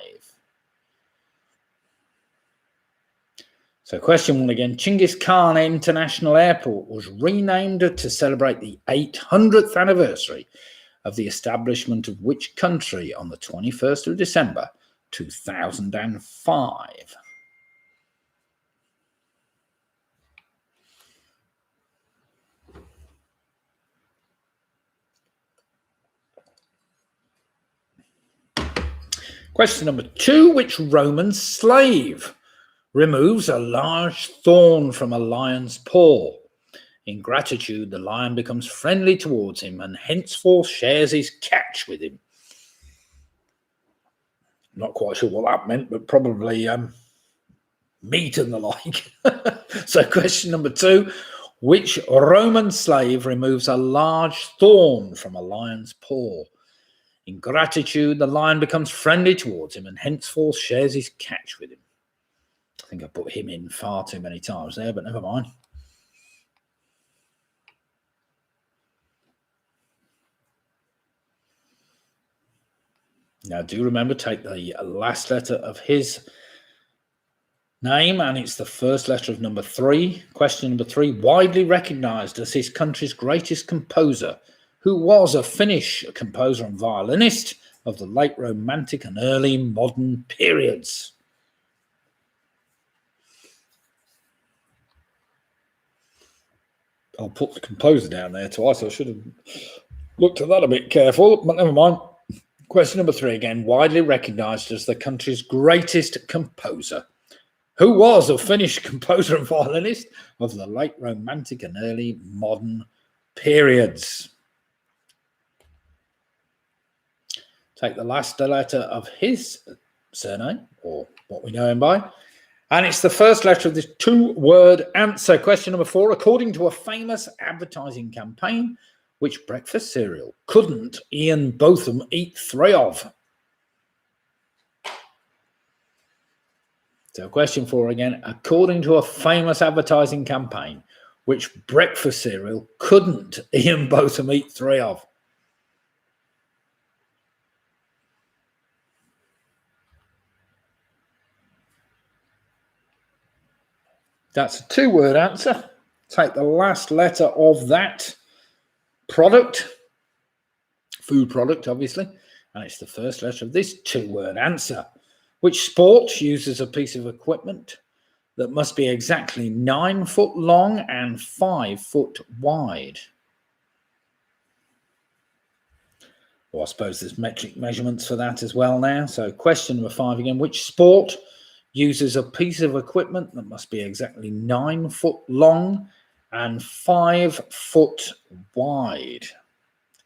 Speaker 1: So question 1 again. Genghis Khan International Airport was renamed to celebrate the 800th anniversary of the establishment of which country on the 21st of December 2005? Question number 2. Which Roman slave removes a large thorn from a lion's paw? In gratitude, the lion becomes friendly towards him and henceforth shares his catch with him. Not quite sure what that meant, but probably meat and the like. So question number 2. Which Roman slave removes a large thorn from a lion's paw? In gratitude, the lion becomes friendly towards him and henceforth shares his catch with him. I think I put him in far too many times there, but never mind. Now, do remember, take the last letter of his name, and it's the first letter of number 3. Question number 3. Widely recognised as his country's greatest composer, who was a Finnish composer and violinist of the late Romantic and early modern periods. I'll put the composer down there twice. I should have looked at that a bit careful, but never mind. Question number 3 again. Widely recognised as the country's greatest composer, who was a Finnish composer and violinist of the late Romantic and early modern periods. Take the last letter of his surname, or what we know him by, and it's the first letter of this 2-word answer. Question number 4. According to a famous advertising campaign, which breakfast cereal couldn't Ian Botham eat 3 of? So question 4 again. According to a famous advertising campaign, which breakfast cereal couldn't Ian Botham eat 3 of? That's a 2-word answer. Take the last letter of that product, food product, obviously, and it's the first letter of this 2-word answer. Which sport uses a piece of equipment that must be exactly 9 foot long and 5 foot wide? Well, I suppose there's metric measurements for that as well now. So question number 5 again. Which sport uses a piece of equipment that must be exactly 9 foot long and 5 foot wide?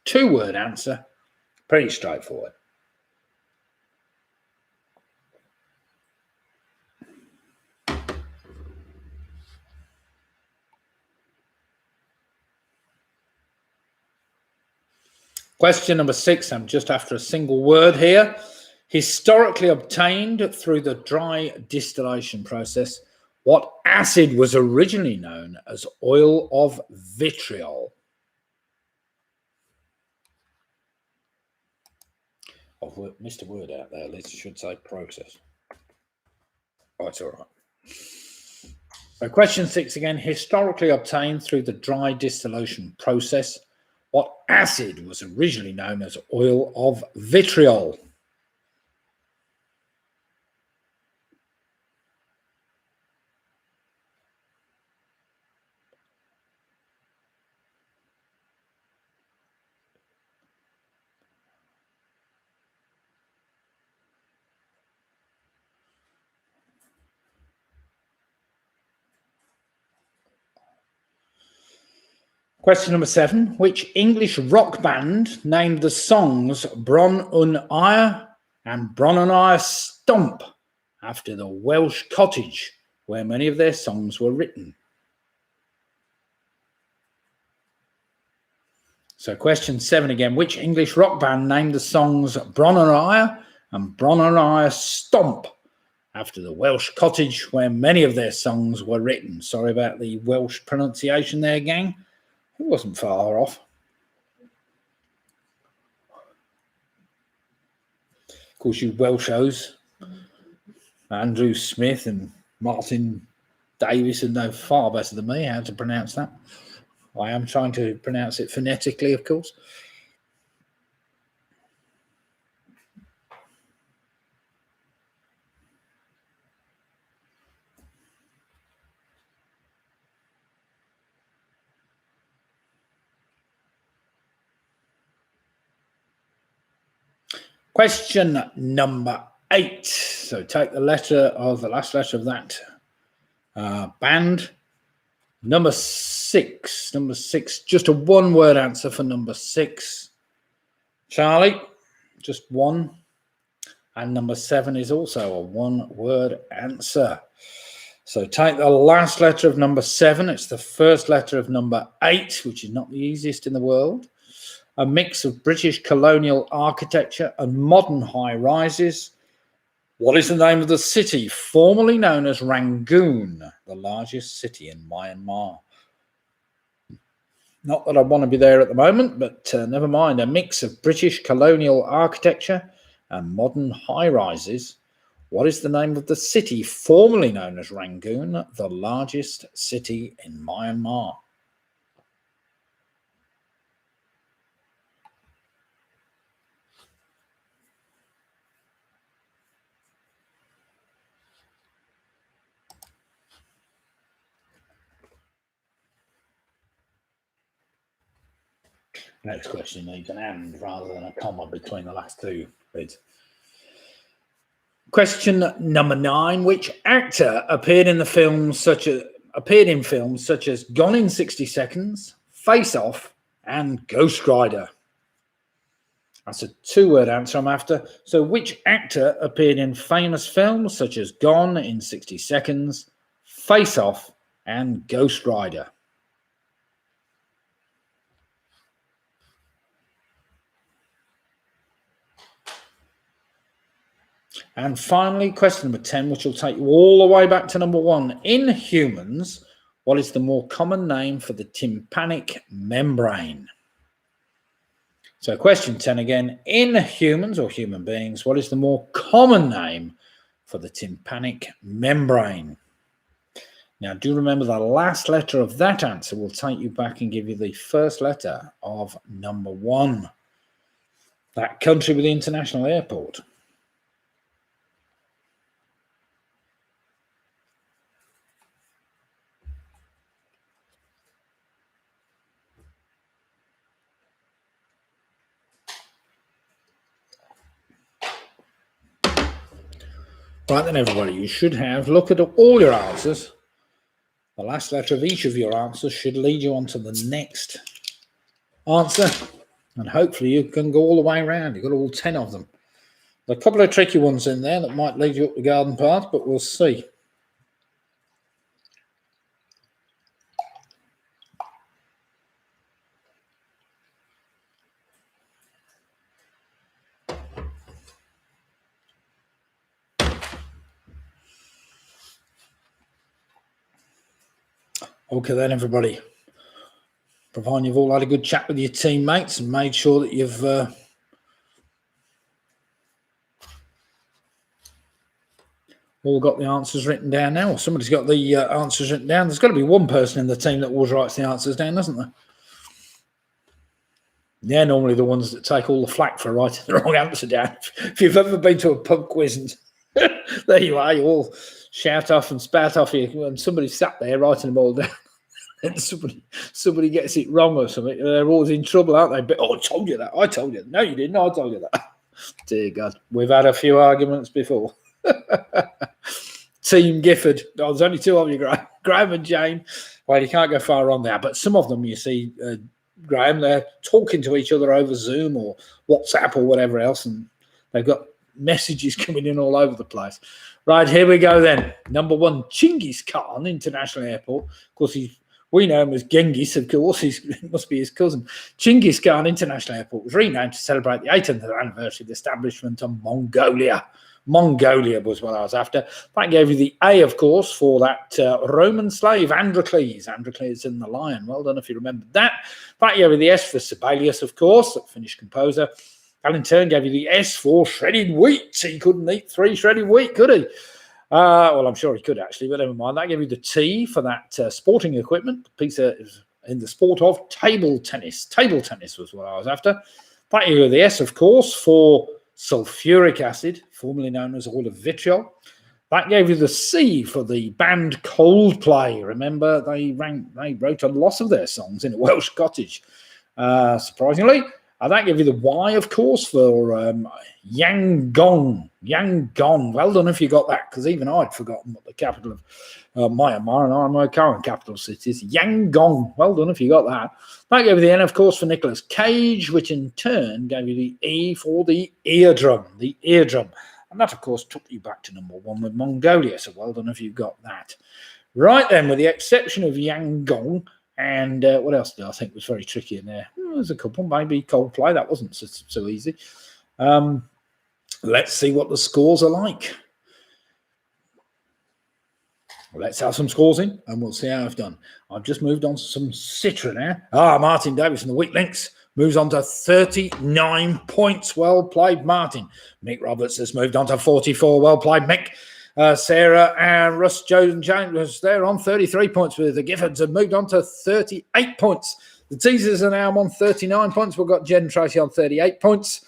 Speaker 1: 2-word answer. Pretty straightforward. Question number 6. I'm just after a single word here. Historically obtained through the dry distillation process, what acid was originally known as oil of vitriol? I've missed a word out there. At least I should say process. Oh, it's all right. So question 6 again. Historically obtained through the dry distillation process, what acid was originally known as oil of vitriol? Question number 7. Which English rock band named the songs Bron un Ire and Bron un Ire Stomp after the Welsh cottage where many of their songs were written? So question 7 again. Which English rock band named the songs Bron un Ire and Bron un Ire Stomp after the Welsh cottage where many of their songs were written? Sorry about the Welsh pronunciation there, gang. It wasn't far off. Of course, you Welshos, Andrew Smith and Martin Davis, know far better than me how to pronounce that. I am trying to pronounce it phonetically, of course. Question number 8. So take the last letter of that band. Number 6. Number 6. Just a one-word answer for number 6. Charlie, just one. And number 7 is also a one-word answer. So take the last letter of number 7. It's the first letter of number 8, which is not the easiest in the world. A mix of British colonial architecture and modern high-rises. What is the name of the city formerly known as Rangoon, the largest city in Myanmar? Not that I want to be there at the moment, but never mind. A mix of British colonial architecture and modern high-rises. What is the name of the city formerly known as Rangoon, the largest city in Myanmar? Next question needs an and rather than a comma between the last two bits. Question number 9. Which actor appeared in films such as Gone in 60 Seconds, Face Off, and Ghost Rider? That's a two-word answer I'm after. So which actor appeared in famous films such as Gone in 60 Seconds, Face Off, and Ghost Rider? And finally, question number 10, which will take you all the way back to number 1. In humans, what is the more common name for the tympanic membrane? So question 10 again. In humans or human beings, what is the more common name for the tympanic membrane? Now, do remember the last letter of that answer will take you back and give you the first letter of number 1. That country with the international airport. Right then, everybody, you should have looked at all your answers. The last letter of each of your answers should lead you on to the next answer. And hopefully you can go all the way around. You've got all 10 of them. There are a couple of tricky ones in there that might lead you up the garden path, but we'll see. Okay then, everybody. Providing you've all had a good chat with your teammates and made sure that you've all got the answers written down now. Or somebody's got the answers written down. There's got to be one person in the team that always writes the answers down, doesn't there? Yeah, normally the ones that take all the flack for writing the wrong answer down. If you've ever been to a pub quiz and there you are, you all shout off and spout off you, and somebody sat there writing them all down. And somebody gets it wrong or something, they're always in trouble, aren't they? But, oh, I told you that. I told you. No, you didn't. I told you that. Dear God. We've had a few arguments before. Team Gifford. Oh, there's only two of you, Graham and Jane. Well, you can't go far on there, but some of them, you see, Graham, they're talking to each other over Zoom or WhatsApp or whatever else, and they've got messages coming in all over the place. Right, here we go then. Number 1, Chinggis Khan International Airport. Of course, we know him as Genghis, of course. It must be his cousin. Chinggis Khan International Airport was renamed to celebrate the 8th anniversary of the establishment of Mongolia. Mongolia was what I was after. That gave you the A, of course, for that Roman slave, Androcles. Androcles in the lion. Well done if you remembered that. That gave you the S for Sibelius, of course, the Finnish composer. And in turn gave you the S for shredded wheat. He couldn't eat 3 shredded wheat, could he? Well, I'm sure he could actually, but never mind. That gave you the T for that sporting equipment. Piece in the sport of table tennis. Table tennis was what I was after. That gave you the S, of course, for sulfuric acid, formerly known as oil of vitriol. That gave you the C for the band Coldplay. Remember, they wrote a lot of their songs in a Welsh cottage, surprisingly. That gave you the Y, of course, for Yangon. Yangon. Well done if you got that, because even I'd forgotten what the capital of Myanmar and my current capital city is. Yangon. Well done if you got that. That gave you the N, of course, for Nicolas Cage, which in turn gave you the E for the eardrum. The eardrum. And that, of course, took you back to number 1 with Mongolia. So well done if you got that. Right then, with the exception of Yangon, and what else did I think was very tricky in there? There's a couple, maybe Coldplay. That wasn't so easy. Let's see what the scores are like. Let's have some scores in, and we'll see how I've done. I've just moved on to some Citra now. Martin Davis from the Weak Links moves on to 39 points. Well played, Martin. Mick Roberts has moved on to 44. Well played, Mick. Sarah and Russ Jones was there on 33 points with the Giffords have moved on to 38 points. The Teasers are now on 39 points. We've got Jen and Tracy on 38 points.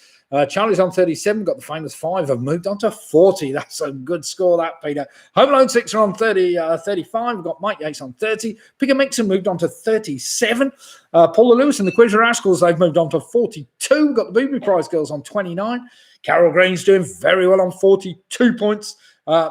Speaker 1: Charlie's on 37. Got the famous 5 have moved on to 40. That's a good score, that, Peter. Home Alone 6 are on 35. We've got Mike Yates on 30. Pick a Mixon moved on to 37. Paula Lewis and the Quiz Rascals, they've moved on to 42. We've got the Booby Prize Girls on 29. Carol Green's doing very well on 42 points.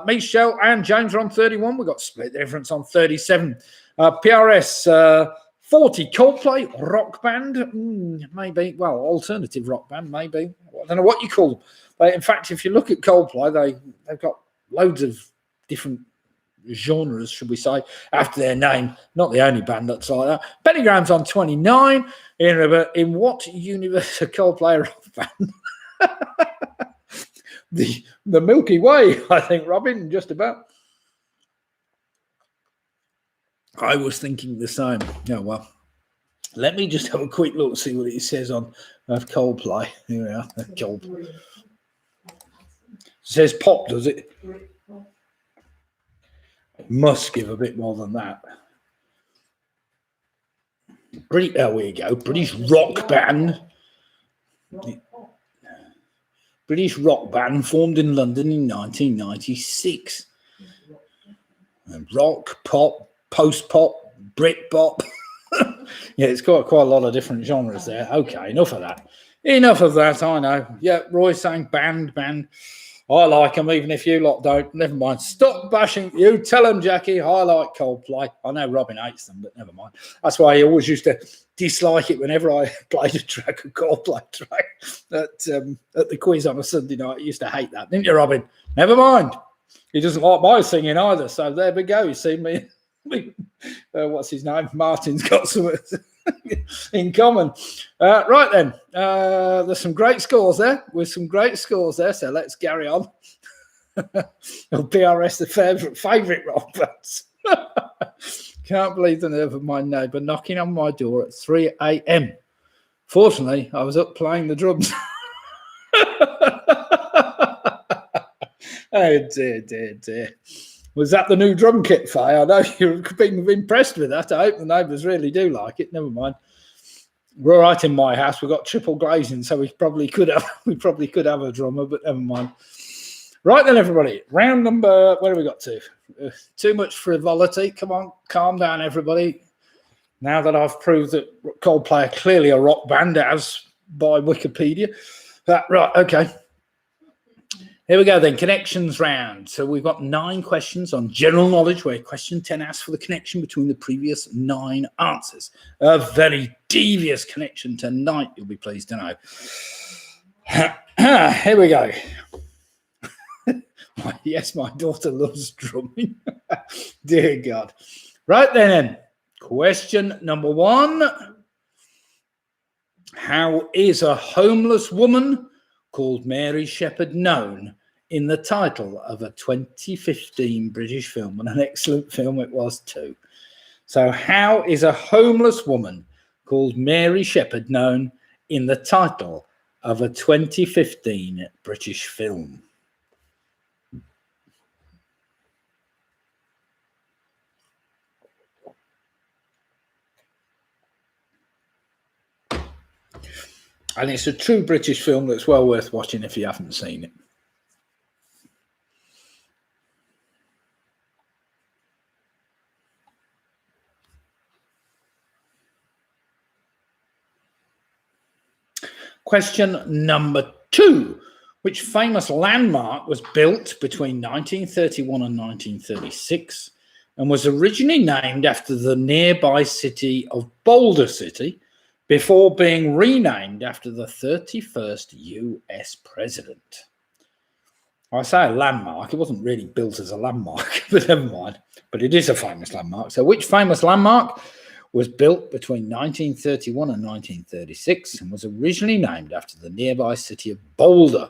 Speaker 1: Michelle and James are on 31. We've got Split Difference on 37. PRS 40. Coldplay rock band, maybe. Well, alternative rock band, maybe. I don't know what you call them. But in fact, if you look at Coldplay, they've got loads of different genres, should we say, after their name. Not the only band that's like that. Benny Graham's on 29. In what universe are Coldplay rock band? The Milky Way, I think, Robin, just about. I was thinking the same. Oh, well. Let me just have a quick look, see what it says on Coldplay. Here we are, Coldplay. It says pop, does it? It must give a bit more than that. There we go. British rock band. British rock band formed in London in 1996. Rock, pop, post-pop, Brit-pop. Yeah, it's got quite a lot of different genres there. Okay, enough of that. Enough of that, I know. Yeah, Roy's saying band. I like them, even if you lot don't. Never mind. Stop bashing. You tell them, Jackie. I like Coldplay. I know Robin hates them, but never mind. That's why he always used to dislike it whenever I played a track, a Coldplay track at the quiz on a Sunday night. He used to hate that, didn't you, Robin? Never mind. He doesn't like my singing either. So there we go. You see me. What's his name? Martin's got some in common. Right then, there's some great scores there. So let's carry on. PRS, the favourite rock bands. Can't believe the nerve of my neighbour knocking on my door at 3 a.m. Fortunately, I was up playing the drums. Oh dear. Was that the new drum kit, Faye? I know you've been impressed with that. I hope the neighbours really do like it. Never mind. We're all right in my house. We've got triple glazing, so we probably could have a drummer, but never mind. Right then, everybody. Round number, where have we got to? Too much frivolity. Come on, calm down, everybody. Now that I've proved that Coldplay are clearly a rock band, as by Wikipedia. Right, okay. Here we go then, connections round. So we've got 9 questions on general knowledge, where question 10 asks for the connection between the previous 9 answers. A very devious connection tonight, you'll be pleased to know. Here we go. Yes, my daughter loves drumming. Dear God. Right then, question number 1. How is a homeless woman called Mary Shepherd known in the title of a 2015 British film? And an excellent film it was too. So how is a homeless woman called Mary Shepherd known in the title of a 2015 British film? And it's a true British film that's well worth watching if you haven't seen it. Question number 2. Which famous landmark was built between 1931 and 1936 and was originally named after the nearby city of Boulder City before being renamed after the 31st US president? I say a landmark, it wasn't really built as a landmark, but never mind. But it is a famous landmark. So which famous landmark was built between 1931 and 1936 and was originally named after the nearby city of Boulder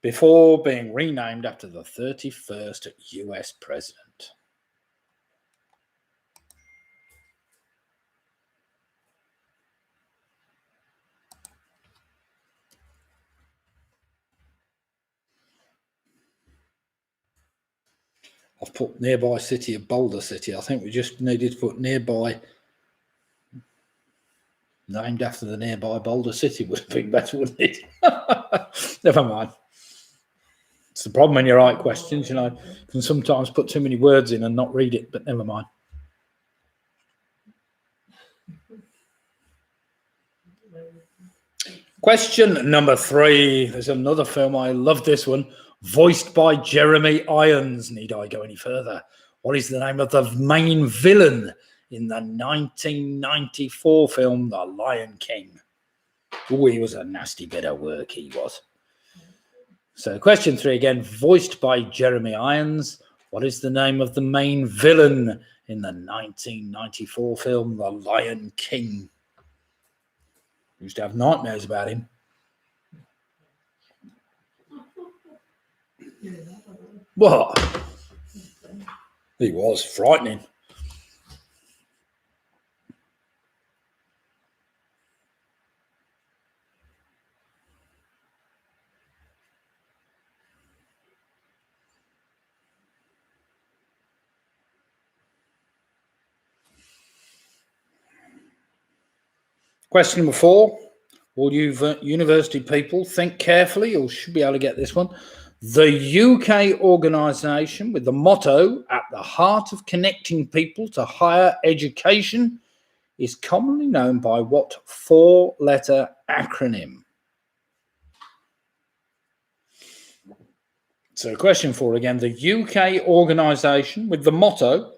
Speaker 1: before being renamed after the 31st US president? I've put nearby city of Boulder City. I think we just needed to put nearby, named after the nearby Boulder City would have been better, wouldn't it? Never mind. It's the problem when you write questions, you know, you can sometimes put too many words in and not read it, but never mind. Question number 3. There's another film. I love this one. Voiced by Jeremy Irons. Need I go any further? What is the name of the main villain in the 1994 film The Lion King? Oh, he was a nasty bit of work, he was. So question 3 again, voiced by Jeremy Irons. What is the name of the main villain in the 1994 film The Lion King? Used to have nightmares about him. What? He was frightening. Question number 4. All you university people, think carefully. You should be able to get this one. The UK organisation with the motto "at the heart of connecting people to higher education" is commonly known by what 4-letter acronym? So question 4 again. The UK organisation with the motto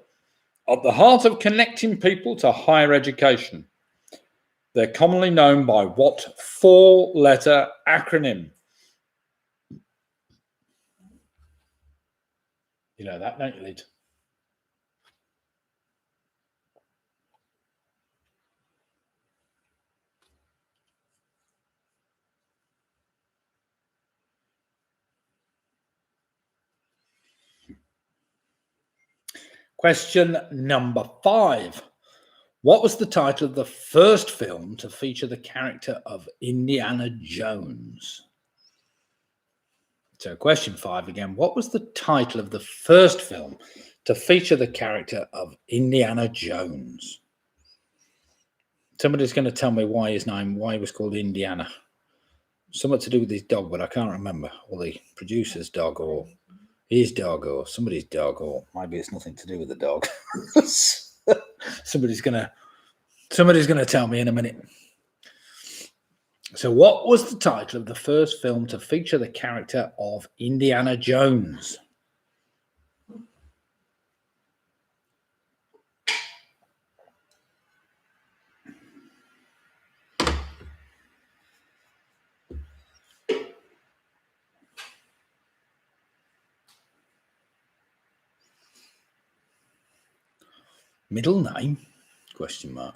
Speaker 1: "at the heart of connecting people to higher education." They're commonly known by what 4-letter acronym? You know that, don't you, Lid? Question number 5. What was the title of the first film to feature the character of Indiana Jones? So question 5 again. What was the title of the first film to feature the character of Indiana Jones? Somebody's going to tell me why he was called Indiana. Something to do with his dog, but I can't remember. Or the producer's dog, or his dog, or somebody's dog, or maybe it's nothing to do with the dog. Somebody's gonna tell me in a minute. So what was the title of the first film to feature the character of Indiana Jones? Middle name? Question mark.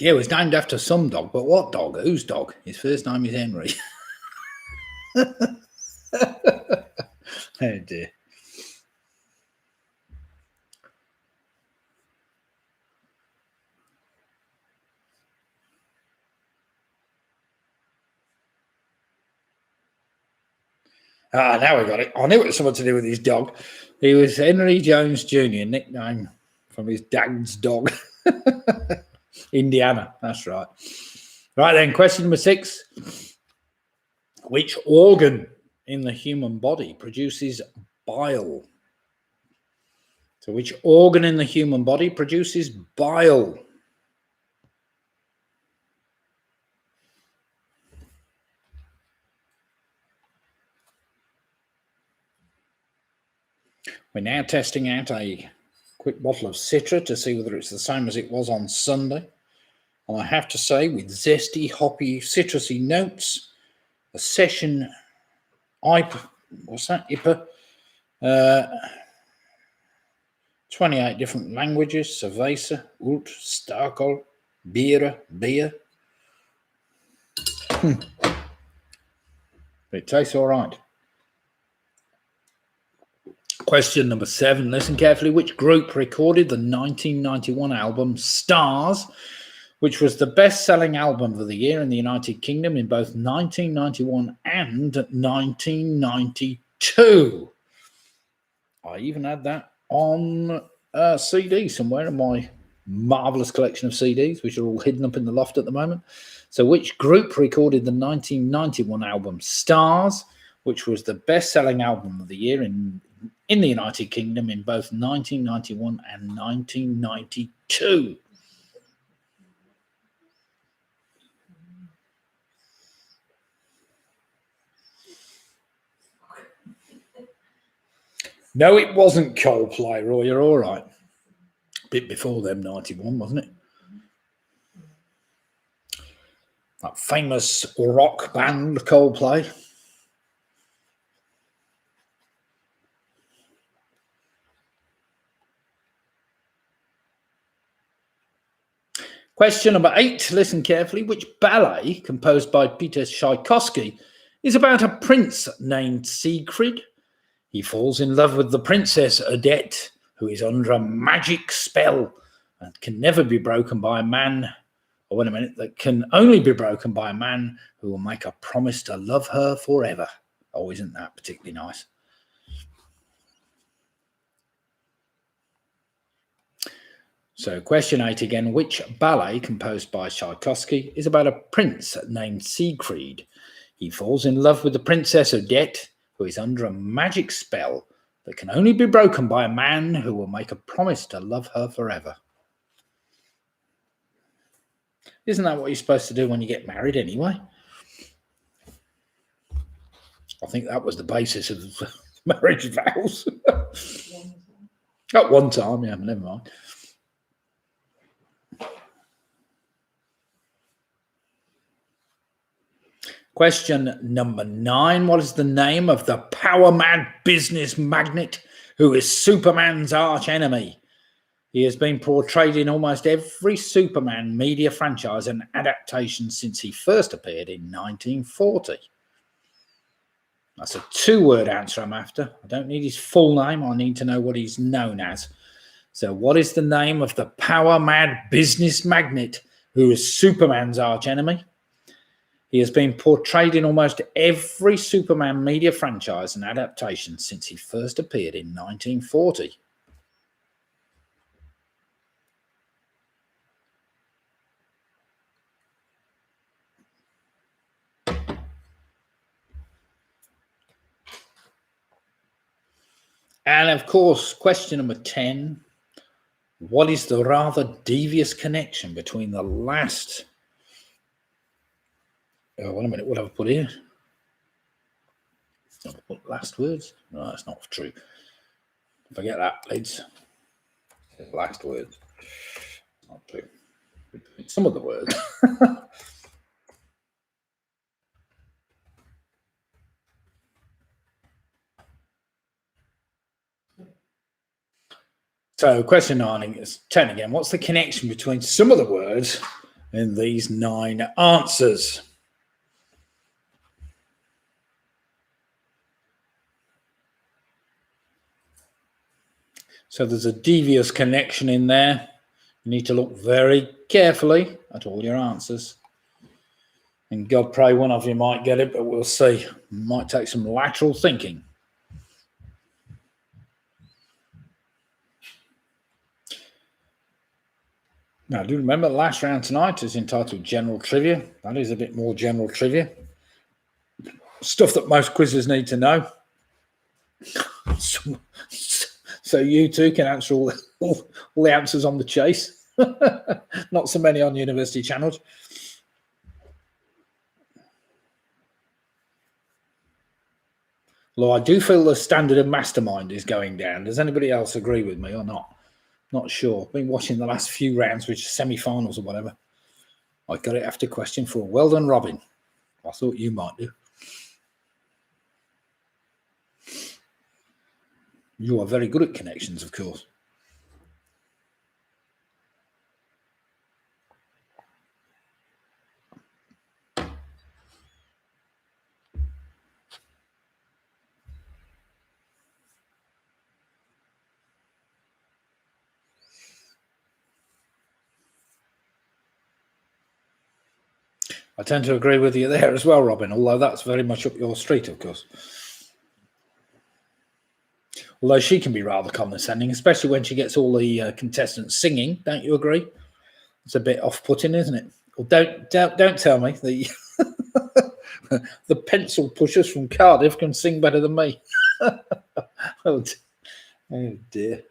Speaker 1: Yeah, it was named after some dog, but what dog? Whose dog? His first name is Henry. Oh dear. Ah, now we got it. I knew it was something to do with his dog. He was Henry Jones Jr., nickname from his dad's dog. Indiana, that's right. Right then, question number 6. Which organ in the human body produces bile? So which organ in the human body produces bile? We're now testing out a quick bottle of Citra to see whether it's the same as it was on Sunday. And I have to say, with zesty, hoppy, citrusy notes, a session IPA, what's that, IPA? 28 different languages, Cerveza, Ult, Starkol, beer. It tastes all right. Question number 7. Listen carefully. Which group recorded the 1991 album Stars, which was the best-selling album of the year in the United Kingdom in both 1991 and 1992? I even had that on a CD somewhere in my marvellous collection of CDs, which are all hidden up in the loft at the moment. So which group recorded the 1991 album Stars, which was the best-selling album of the year in the United Kingdom in both 1991 and 1992? No, it wasn't Coldplay, Roy. You're all right. A bit before them, 91, wasn't it? That famous rock band, Coldplay. Question number 8. Listen carefully. Which ballet, composed by Peter Tchaikovsky, is about a prince named Siegfried? He falls in love with the princess Odette, who is under a magic spell and can never be broken by a man. Oh, wait a minute. That can only be broken by a man who will make a promise to love her forever. Oh, isn't that particularly nice? So question 8 again. Which ballet, composed by Tchaikovsky, is about a prince named Siegfried? He falls in love with the princess Odette, who is under a magic spell that can only be broken by a man who will make a promise to love her forever. Isn't that what you're supposed to do when you get married anyway? I think that was the basis of marriage vows. At one time, yeah, never mind. Question number 9. What is the name of the power-mad business magnate who is Superman's arch enemy? He has been portrayed in almost every Superman media franchise and adaptation since he first appeared in 1940. That's a 2-word answer I'm after. I don't need his full name. I need to know what he's known as. So what is the name of the power-mad business magnate who is Superman's arch enemy? He has been portrayed in almost every Superman media franchise and adaptation since he first appeared in 1940. And of course, question number 10. What is the rather devious connection between the last... Oh, wait a minute, what have I put here? I've put last words? No, that's not true. Forget that, please. Last words. Not true. Some of the words. So question 9 is 10 again. What's the connection between some of the words in these 9 answers? So there's a devious connection in there. You need to look very carefully at all your answers. And God pray one of you might get it, but we'll see. Might take some lateral thinking. Now, do remember the last round tonight is entitled General Trivia. That is a bit more general trivia. Stuff that most quizzes need to know. So you too can answer all the answers on the chase. Not so many on university channels. Although I do feel the standard of mastermind is going down. Does anybody else agree with me or not? Not sure. Been watching the last few rounds, which are semi-finals or whatever. I got it after question 4. Well done, Robin. I thought you might do. You are very good at connections, of course. I tend to agree with you there as well, Robin, although that's very much up your street, of course. Although she can be rather condescending, especially when she gets all the contestants singing. Don't you agree? It's a bit off-putting, isn't it? Well, don't tell me the the pencil pushers from Cardiff can sing better than me. Oh dear.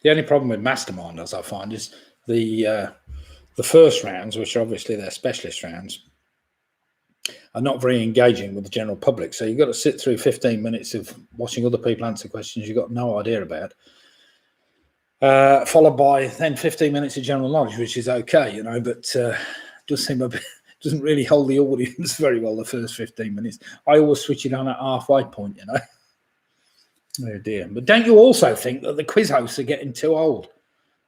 Speaker 1: The only problem with Mastermind, as I find, is the first rounds, which are obviously their specialist rounds, are not very engaging with the general public. So you've got to sit through 15 minutes of watching other people answer questions you've got no idea about, followed by then 15 minutes of general knowledge, which is okay, you know, but does seem a bit, doesn't really hold the audience very well the first 15 minutes. I always switch it on at halfway point, you know. Oh dear. But don't you also think that the quiz hosts are getting too old?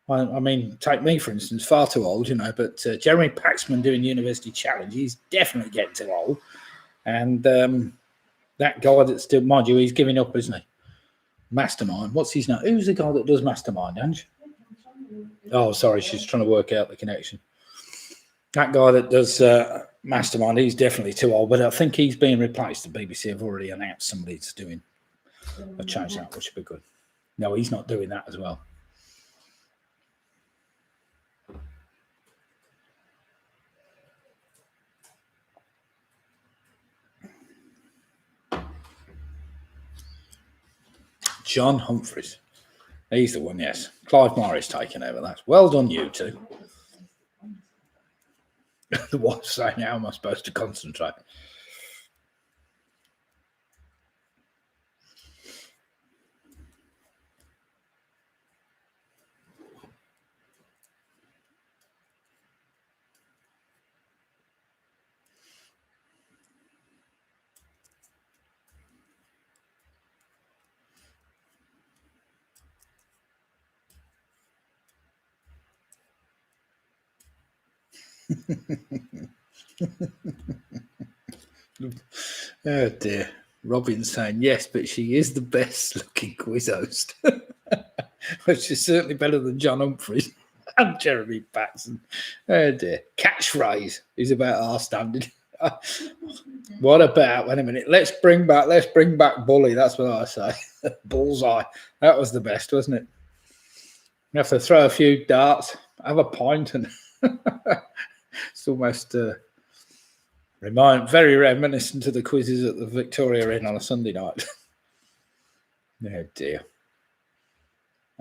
Speaker 1: I mean, take me, for instance, far too old, you know, but Jeremy Paxman doing University Challenge, he's definitely getting too old. And that guy that's still, mind you, he's giving up, isn't he? Mastermind. What's his name? Who's the guy that does Mastermind, Ange? Oh, sorry, she's trying to work out the connection. That guy that does Mastermind, he's definitely too old, but I think he's being replaced. The BBC have already announced somebody that's doing a change that, which would be good. No, he's not doing that as well. John Humphreys. He's the one, yes. Clive Morris taking over that. Well done, you two. The wife's saying, how am I supposed to concentrate? Oh dear. Robin's saying yes, but she is the best looking quiz host. Which is certainly better than John Humphreys and Jeremy Paxman. Oh dear. Catchphrase is about our standard. What about, wait a minute, let's bring back Bully. That's what I say. Bullseye. That was the best, wasn't it? You have to throw a few darts, have a pint, and it's almost very reminiscent to the quizzes at the Victoria Inn on a Sunday night. Oh dear.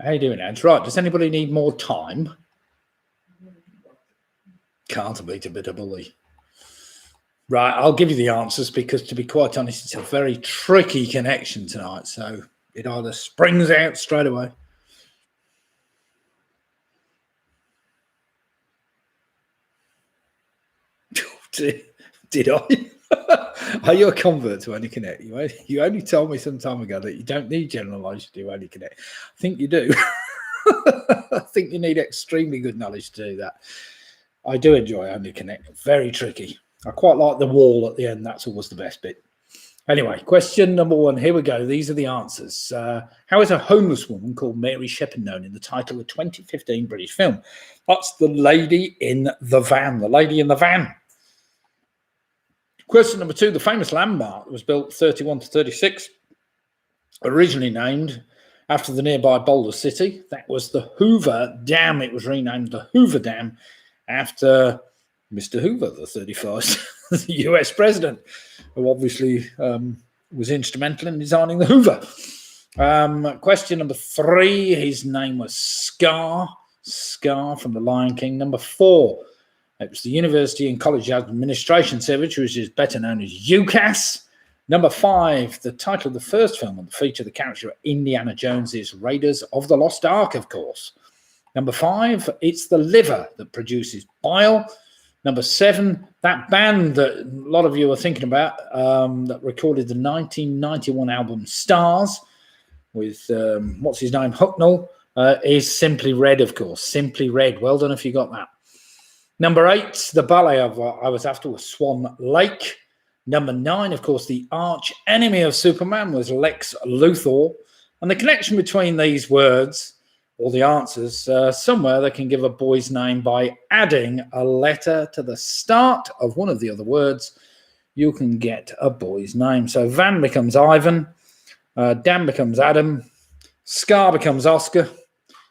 Speaker 1: How you doing, Ed? Right, does anybody need more time? Can't beat a bit of bully. Right, I'll give you the answers because, to be quite honest, it's a very tricky connection tonight, so it either springs out straight away. Did I? Are you a convert to AnyConnect? You only told me some time ago that you don't need general knowledge to do AnyConnect. I think you do. I think you need extremely good knowledge to do that. I do enjoy AnyConnect. Very tricky. I quite like the wall at the end. That's always the best bit. Anyway, question number 1. Here we go. These are the answers. How is a homeless woman called Mary Shepard known in the title of a 2015 British film? That's The Lady in the Van. The Lady in the Van. Question number 2. The famous landmark was built 31 to 36, originally named after the nearby Boulder City. That was the Hoover Dam. It was renamed the Hoover Dam after Mr. Hoover, the 31st, the US president, who obviously was instrumental in designing the Hoover. Question number 3, his name was Scar from The Lion King. Number 4, it was the University and College Administration Service, which is better known as UCAS. Number 5, the title of the first film that featured the character of Indiana Jones is Raiders of the Lost Ark, of course. Number 5, it's the liver that produces bile. Number 7, that band that a lot of you are thinking about that recorded the 1991 album Stars with, what's his name, Hucknall, is Simply Red, of course. Simply Red. Well done if you got that. Number 8, the ballet I was after was Swan Lake. Number 9, of course, the arch enemy of Superman was Lex Luthor. And the connection between these words, or the answers, somewhere they can give a boy's name by adding a letter to the start of one of the other words. You can get a boy's name. So Van becomes Ivan, Dan becomes Adam, Scar becomes Oscar,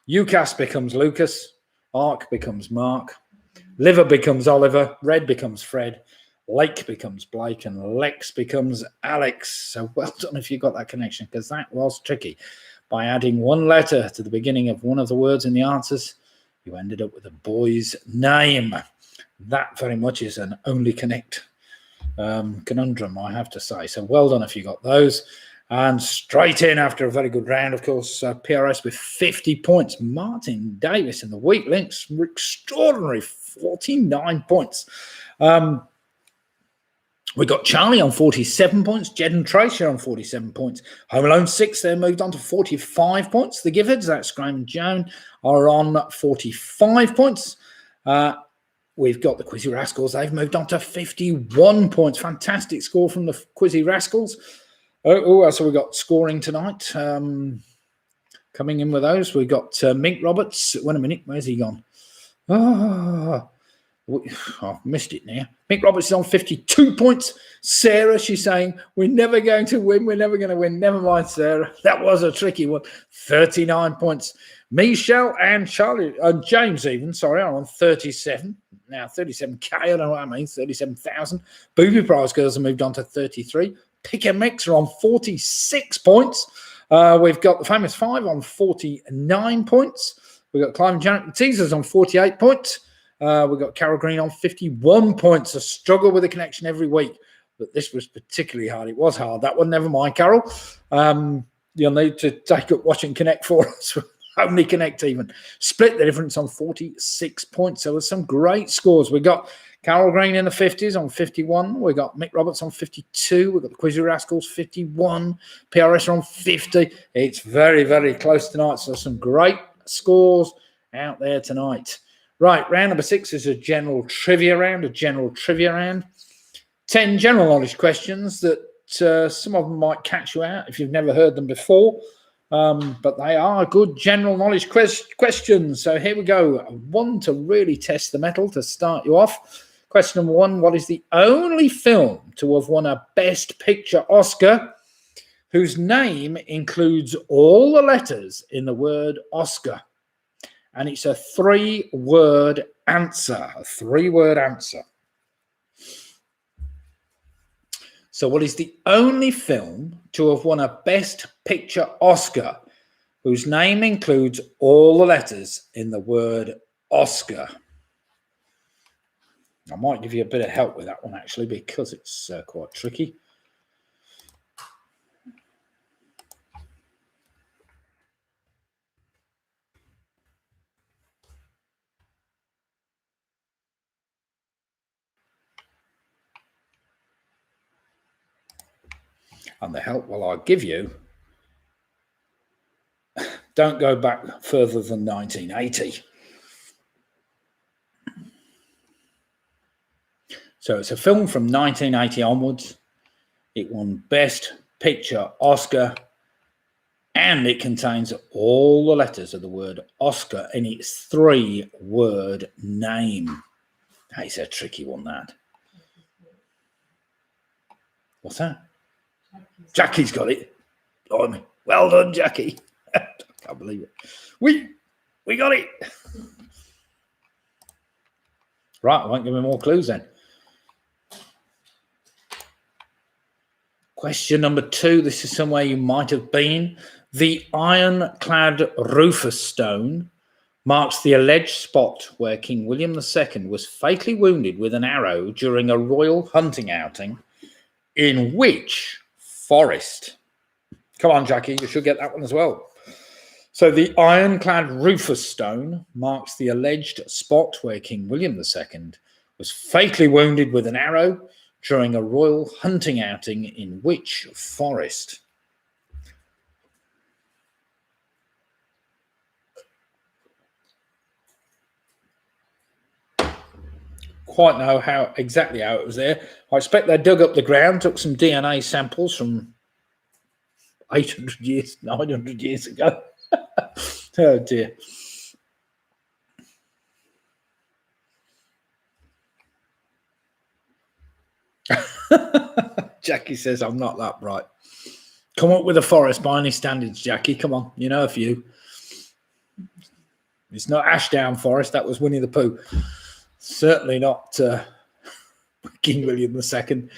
Speaker 1: UCAS becomes Lucas, Ark becomes Mark, Liver becomes Oliver, Red becomes Fred, Lake becomes Blake, and Lex becomes Alex. So well done if you got that connection, because that was tricky. By adding one letter to the beginning of one of the words in the answers, you ended up with a boy's name. That very much is an only connect conundrum, I have to say. So well done if you got those. And straight in after a very good round, of course, PRS with 50 points. Martin Davis in the weak links, extraordinary 49 points. We got Charlie on 47 points, Jed and Tracy on 47 points. Home Alone 6 there moved on to 45 points. The Giffords, that's Graham and Joan, are on 45 points. We've got the Quizzy Rascals. They've moved on to 51 points. Fantastic score from the Quizzy Rascals. So we've got scoring tonight. Coming in with those, we've got Mink Roberts. Wait a minute, where's he gone? I've missed it now. Mink Roberts is on 52 points. Sarah, she's saying, we're never going to win. We're never going to win. Never mind, Sarah. That was a tricky one. 39 points. Michelle and Charlie, James even, sorry, are on 37. Now 37K, I don't know what I mean, 37,000. Booby Prize Girls have moved on to 33. Pick and Mix are on 46 points. We've got the Famous Five on 49 points. We've got Clive and Janet the Teasers on 48 points. We've got Carol Green on 51 points. A struggle with the connection every week, but this was particularly hard. It was hard. That one, never mind, Carol. You'll need to take up watching Connect for us. Only Connect even. Split the difference on 46 points. So there's some great scores. We got Carol Green in the 50s on 51. We got Mick Roberts on 52. We've got the Quizzy Rascals 51. PRS are on 50. It's very, very close tonight. So some great scores out there tonight. Right, round number 6 is a general trivia round. 10 general knowledge questions that some of them might catch you out if you've never heard them before. But they are good general knowledge questions. So here we go. One to really test the mettle to start you off. Question number 1, what is the only film to have won a Best Picture Oscar whose name includes all the letters in the word Oscar? and it's a 3-word answer. A 3-word answer. So what is the only film to have won a Best Picture Oscar whose name includes all the letters in the word Oscar? I might give you a bit of help with that one, actually, because it's quite tricky. And the help I'll give you, don't go back further than 1980. So it's a film from 1980 onwards. It won Best Picture Oscar, and it contains all the letters of the word Oscar in its 3-word name. That's a tricky one, that. What's that? Jackie's got it. Blimey. Well done, Jackie. I can't believe it. We got it. Right, I won't give me more clues then. Question number 2. This is somewhere you might have been. The ironclad Rufus Stone marks the alleged spot where King William II was fatally wounded with an arrow during a royal hunting outing in which forest? Come on, Jackie, you should get that one as well. So the ironclad Rufus Stone marks the alleged spot where King William II was fatally wounded with an arrow during a royal hunting outing in which forest? Quite know exactly how it was there. I expect they dug up the ground, took some DNA samples from 800 years, 900 years ago. Oh dear. Jackie says I'm not that bright. Come up with a forest by any standards, Jackie. Come on, you know a few. It's not Ashdown Forest. That was Winnie the Pooh. Certainly not King William II.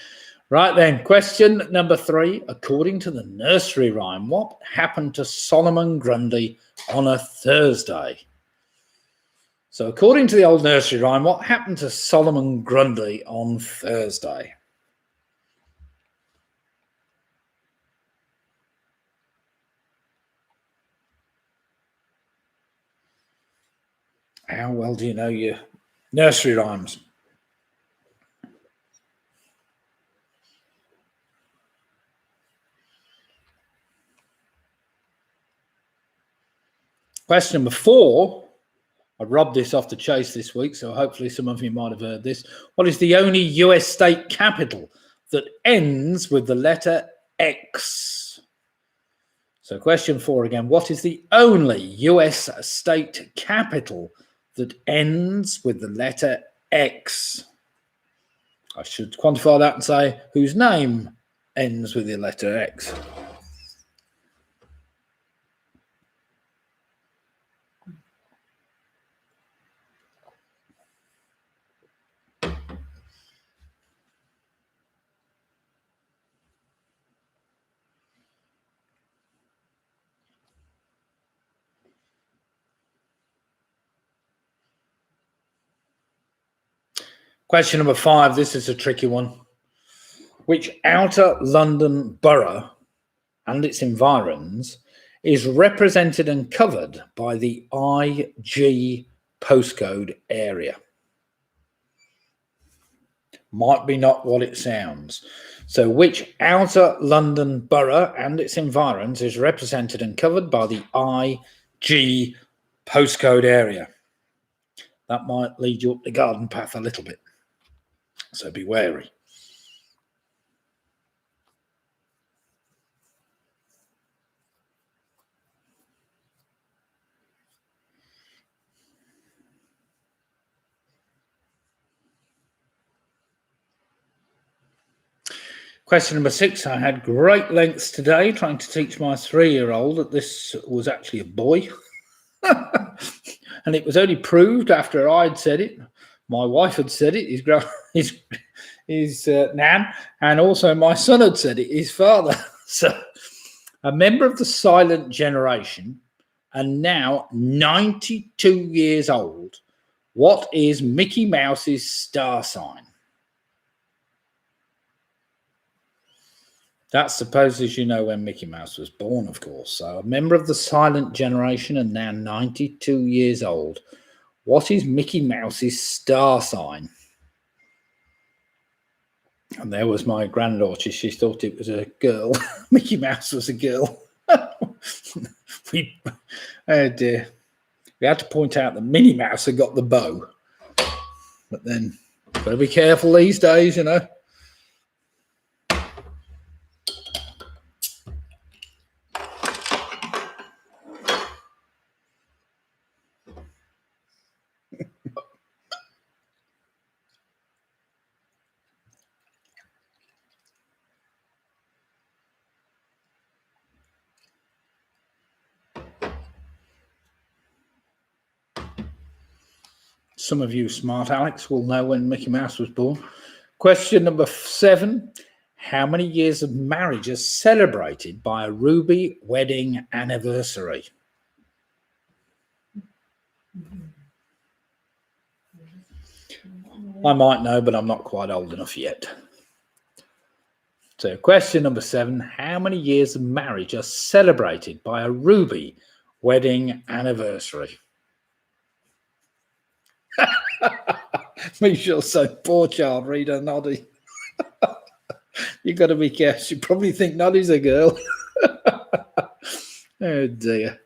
Speaker 1: Right then, question number 3. According to the nursery rhyme, what happened to Solomon Grundy on a Thursday? So according to the old nursery rhyme, what happened to Solomon Grundy on Thursday? How well do you know your nursery rhymes? Question number 4. I robbed this off the chase this week, so hopefully some of you might have heard this. What is the only US state capital that ends with the letter X? So question 4 again. What is the only US state capital that ends with the letter X? I should quantify that and say whose name ends with the letter X. Question number 5. This is a tricky one. Which outer London borough and its environs is represented and covered by the IG postcode area? Might be not what it sounds. So which outer London borough and its environs is represented and covered by the IG postcode area? That might lead you up the garden path a little bit. So be wary. Question number 6. I had great lengths today trying to teach my 3-year-old that this was actually a boy. And And it was only proved after I'd said it. My wife had said it, his nan, and also my son had said it, his father. So, a member of the silent generation, and now 92 years old. What is Mickey Mouse's star sign? That's supposed, as you know, when Mickey Mouse was born, of course. So, a member of the silent generation, and now 92 years old. What is Mickey Mouse's star sign? And there was my granddaughter. She thought it was a girl. Mickey Mouse was a girl. Oh dear. We had to point out that Minnie Mouse had got the bow. But then, got to be careful these days, you know. Some of you smart Alex will know when Mickey Mouse was born. Question number 7. How many years of marriage are celebrated by a ruby wedding anniversary? I might know, but I'm not quite old enough yet. So question number 7. How many years of marriage are celebrated by a ruby wedding anniversary? Michelle said, poor child, read her Noddy. You got to be careful. You probably think Noddy's a girl. Oh dear.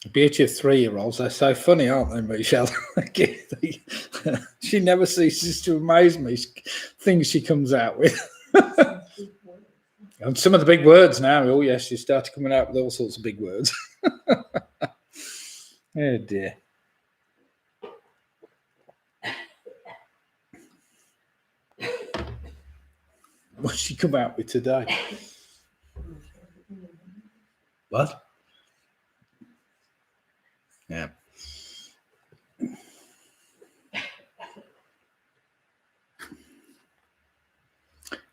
Speaker 1: The beauty of 3-year-olds, they're so funny, aren't they, Michelle? She never ceases to amaze me, things she comes out with. And some of the big words now, oh yes, she started coming out with all sorts of big words. Oh dear. What's she come out with today? What? Yeah.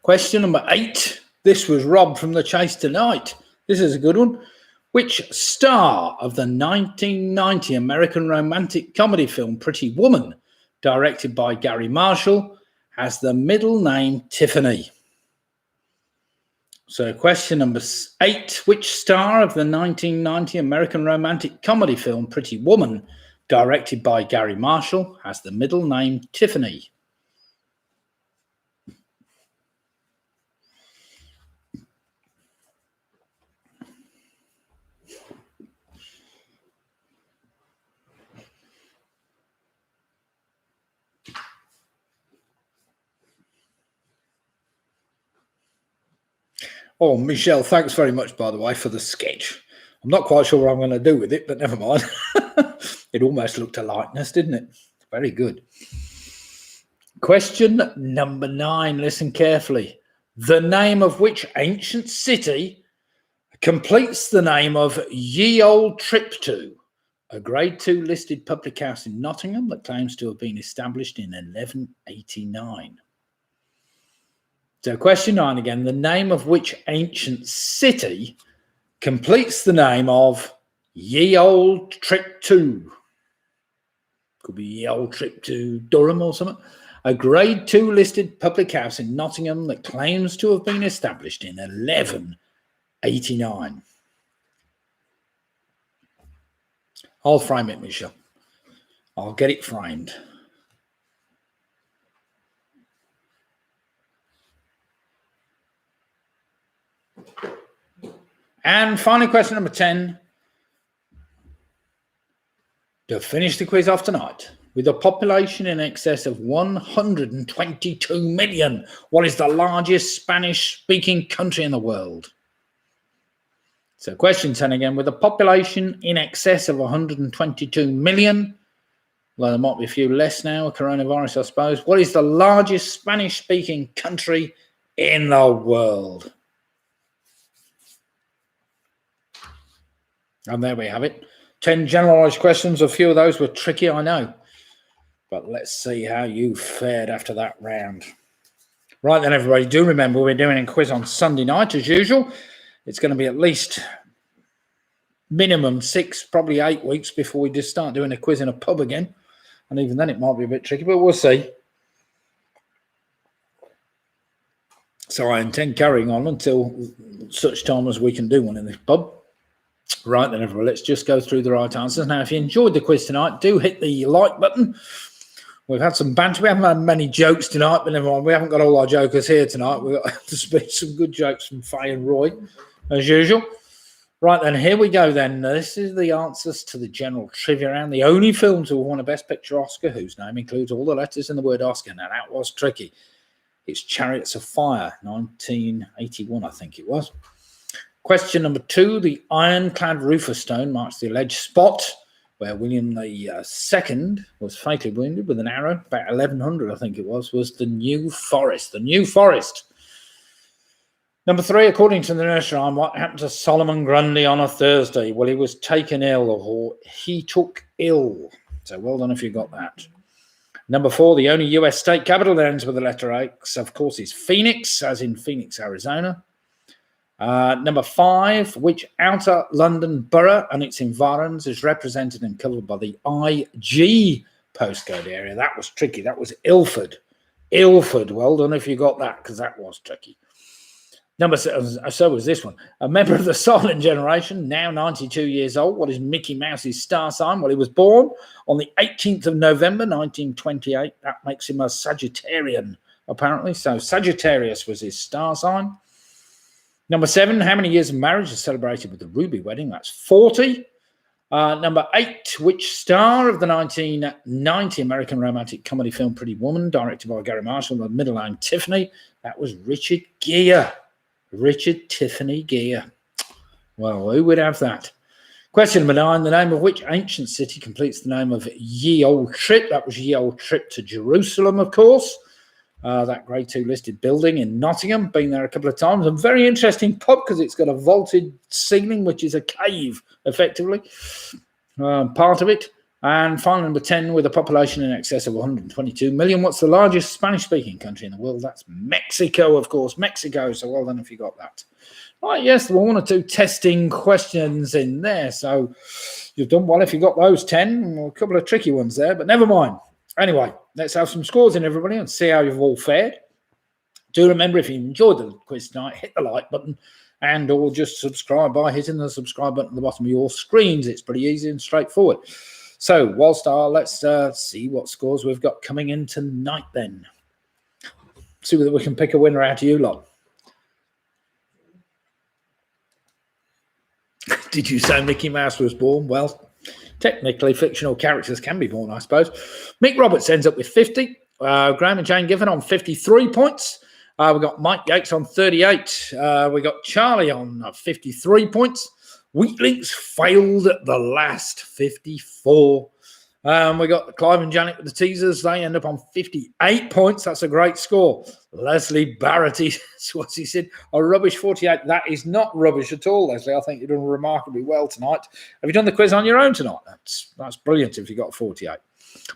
Speaker 1: Question number 8. This was robbed from the chase tonight. This is a good one. Which star of the 1990 American romantic comedy film Pretty Woman, directed by Gary Marshall, has the middle name Tiffany? So question number 8. Which star of the 1990 American romantic comedy film Pretty Woman, directed by Gary Marshall, has the middle name Tiffany? Oh, Michelle, thanks very much, by the way, for the sketch. I'm not quite sure what I'm going to do with it, but never mind. It almost looked a likeness, didn't it? Very good. Question number 9. Listen carefully. The name of which ancient city completes the name of Ye Old Trip To, a Grade 2 listed public house in Nottingham that claims to have been established in 1189? So question 9 again. The name of which ancient city completes the name of Ye Old Trip To? Could be Ye Old Trip To Durham or something. A Grade 2 listed public house in Nottingham that claims to have been established in 1189. I'll frame it, Michelle. I'll get it framed. And finally, question number 10. To finish the quiz off tonight, with a population in excess of 122 million, what is the largest Spanish-speaking country in the world? So question 10 again, with a population in excess of 122 million, Well, there might be a few less now, coronavirus, I suppose. What is the largest Spanish-speaking country in the world? And there we have it. 10 generalised questions. A few of those were tricky, I know. But let's see how you fared after that round. Right then, everybody, do remember we're doing a quiz on Sunday night, as usual. It's going to be at least minimum 6, probably 8 weeks before we just start doing a quiz in a pub again. And even then, it might be a bit tricky, but we'll see. So I intend carrying on until such time as we can do one in this pub. Right then, everyone, let's just go through the right answers. Now, if you enjoyed the quiz tonight, do hit the like button. We've had some banter. We haven't had many jokes tonight, but never mind. We haven't got all our jokers here tonight. We've got to speak some good jokes from Faye and Roy, as usual. Right then, here we go then. This is the answers to the general trivia round. The only film to have won a Best Picture Oscar whose name includes all the letters in the word Oscar. Now, that was tricky. It's Chariots of Fire, 1981, I think it was. Question number 2. The ironclad Rufus Stone marks the alleged spot where William II was fatally wounded with an arrow. About 1100, I think it was the New Forest. The New Forest. Number 3, according to the nursery rhyme, what happened to Solomon Grundy on a Thursday? Well, he was taken ill, or he took ill. So well done if you got that. Number 4, the only US state capital that ends with the letter X, of course, is Phoenix, as in Phoenix, Arizona. Number 5, which outer London borough and its environs is represented and covered by the IG postcode area? That was tricky. That was Ilford. Ilford. Well done if you got that, because that was tricky. Number 7, so was this one. A member of the silent generation, now 92 years old. What is Mickey Mouse's star sign? Well, he was born on the 18th of November, 1928. That makes him a Sagittarian, apparently. So Sagittarius was his star sign. Number 7, how many years of marriage is celebrated with the Ruby wedding? That's 40. Number 8, which star of the 1990 American romantic comedy film Pretty Woman, directed by Gary Marshall, the middle name Tiffany? That was Richard Gere. Richard Tiffany Gere. Well, who would have that? Question number 9, the name of which ancient city completes the name of Ye Old Trip? That was Ye Old Trip to Jerusalem, of course. That grade 2 listed building in Nottingham. Been there a couple of times. A very interesting pub because it's got a vaulted ceiling, which is a cave, effectively, part of it. And final number 10, with a population in excess of 122 million. What's the largest Spanish-speaking country in the world? That's Mexico, of course. Mexico. So well done if you got that. Right, yes, there were 1 or 2 testing questions in there. So you've done well if you got those 10. A couple of tricky ones there, but never mind. Anyway, let's have some scores in, everybody, and see how you've all fared. Do remember, if you enjoyed the quiz tonight, hit the like button and or just subscribe by hitting the subscribe button at the bottom of your screens. It's pretty easy and straightforward. So, let's see what scores we've got coming in tonight then. See whether we can pick a winner out of you lot. Did you say Mickey Mouse was born? Well, technically, fictional characters can be born, I suppose. Mick Roberts ends up with 50. Graham and Jane Giffen on 53 points. We got Mike Yates on 38. We got Charlie on 53 points. Wheatlinks failed at the last, 54. We got Clive and Janet with the teasers. They end up on 58 points. That's a great score. Leslie Barrett, what he said, a rubbish 48. That is not rubbish at all, Leslie. I think you're doing remarkably well tonight. Have you done the quiz on your own tonight? That's brilliant if you got 48.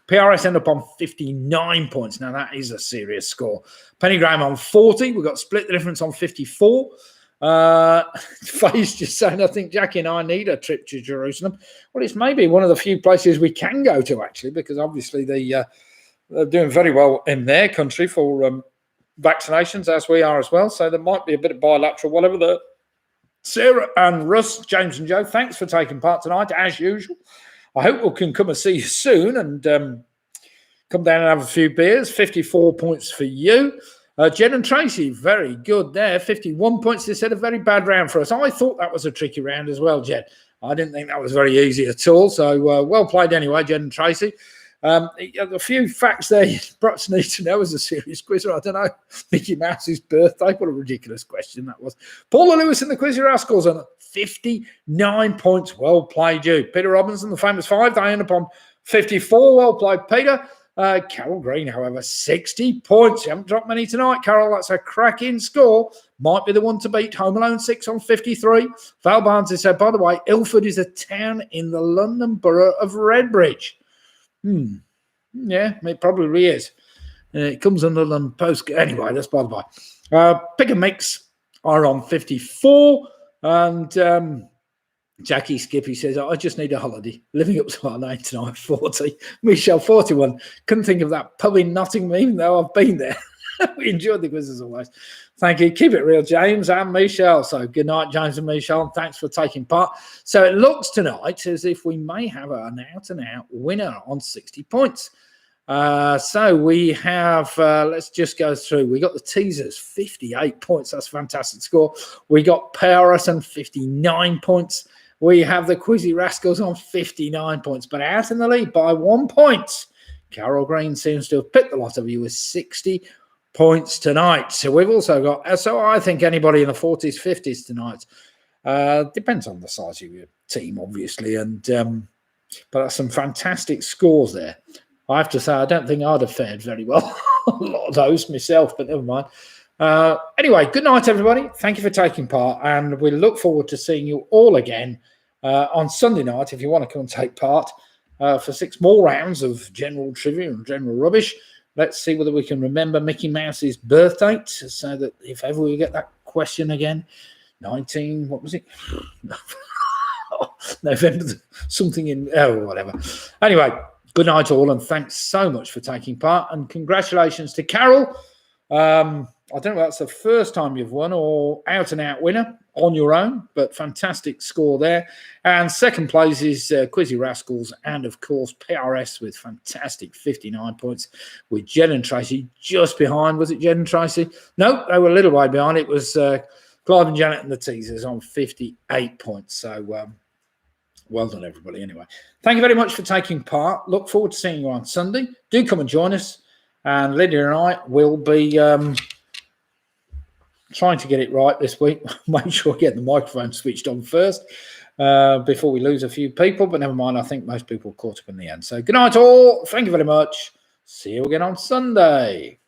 Speaker 1: PRS end up on 59 points. Now, that is a serious score. Penny Graham on 40. We've got split the difference on 54. Faye's just saying, I think Jackie and I need a trip to Jerusalem. Well, it's maybe one of the few places we can go to, actually, because obviously they're doing very well in their country for vaccinations, as we are as well. So there might be a bit of bilateral, whatever. Sarah and Russ, James and Joe, thanks for taking part tonight, as usual. I hope we can come and see you soon and come down and have a few beers. 54 points for you. Jed and Tracy, very good there. 51 points. They said a very bad round for us. I thought that was a tricky round as well, Jed. I didn't think that was very easy at all. So well played anyway, Jed and Tracy. A few facts there you perhaps need to know as a serious quizzer. I don't know. Mickey Mouse's birthday. What a ridiculous question that was. Paula Lewis in the quiz. Your scores on 59 points. Well played, you. Peter Robinson, the famous 5. They end up on 54. Well played, Peter. Carol Green, however, 60 points. You haven't dropped many tonight, Carol. That's a cracking score. Might be the one to beat. Home Alone 6 on 53. Val Barnes has said, by the way, Ilford is a town in the London borough of Redbridge. Yeah, it probably is. It comes under London Post. Anyway, that's by the by. Pick and Mix are on 54. And Jackie Skippy says, I just need a holiday. Living up to our name tonight, 40. Michelle, 41. Couldn't think of that pub in Nottingham, even though I've been there. We enjoyed the quiz as always. Thank you. Keep it real, James and Michelle. So good night, James and Michelle. And thanks for taking part. So it looks tonight as if we may have an out-and-out winner on 60 points. So we have, let's just go through. We got the teasers, 58 points. That's a fantastic score. We got Paris on 59 points. We have the Quizzy Rascals on 59 points, but out in the lead by 1 point. Carol Green seems to have picked the lot of you with 60 points tonight. So we've also got, so I think anybody in the 40s, 50s tonight. Depends on the size of your team, obviously. And but that's some fantastic scores there. I have to say, I don't think I'd have fared very well. A lot of those myself, but never mind. Anyway, good night, everybody. Thank you for taking part, and we look forward to seeing you all again on Sunday night if you want to come and take part for 6 more rounds of general trivia and general rubbish. Let's see whether we can remember Mickey Mouse's birth date so that if ever we get that question again, 19, what was it? November something in, whatever. Anyway, good night all, and thanks so much for taking part, and congratulations to Carol. I don't know if that's the first time you've won or out-and-out winner on your own, but fantastic score there. And second place is Quizzy Rascals and, of course, PRS with fantastic 59 points with Jen and Tracy just behind. Was it Jen and Tracy? No, they were a little way behind. It was Clive and Janet and the Teasers on 58 points. So well done, everybody. Anyway, thank you very much for taking part. Look forward to seeing you on Sunday. Do come and join us. And Lydia and I will be trying to get it right this week. Make sure I get the microphone switched on first before we lose a few people. But never mind, I think most people caught up in the end. So good night all. Thank you very much. See you again on Sunday.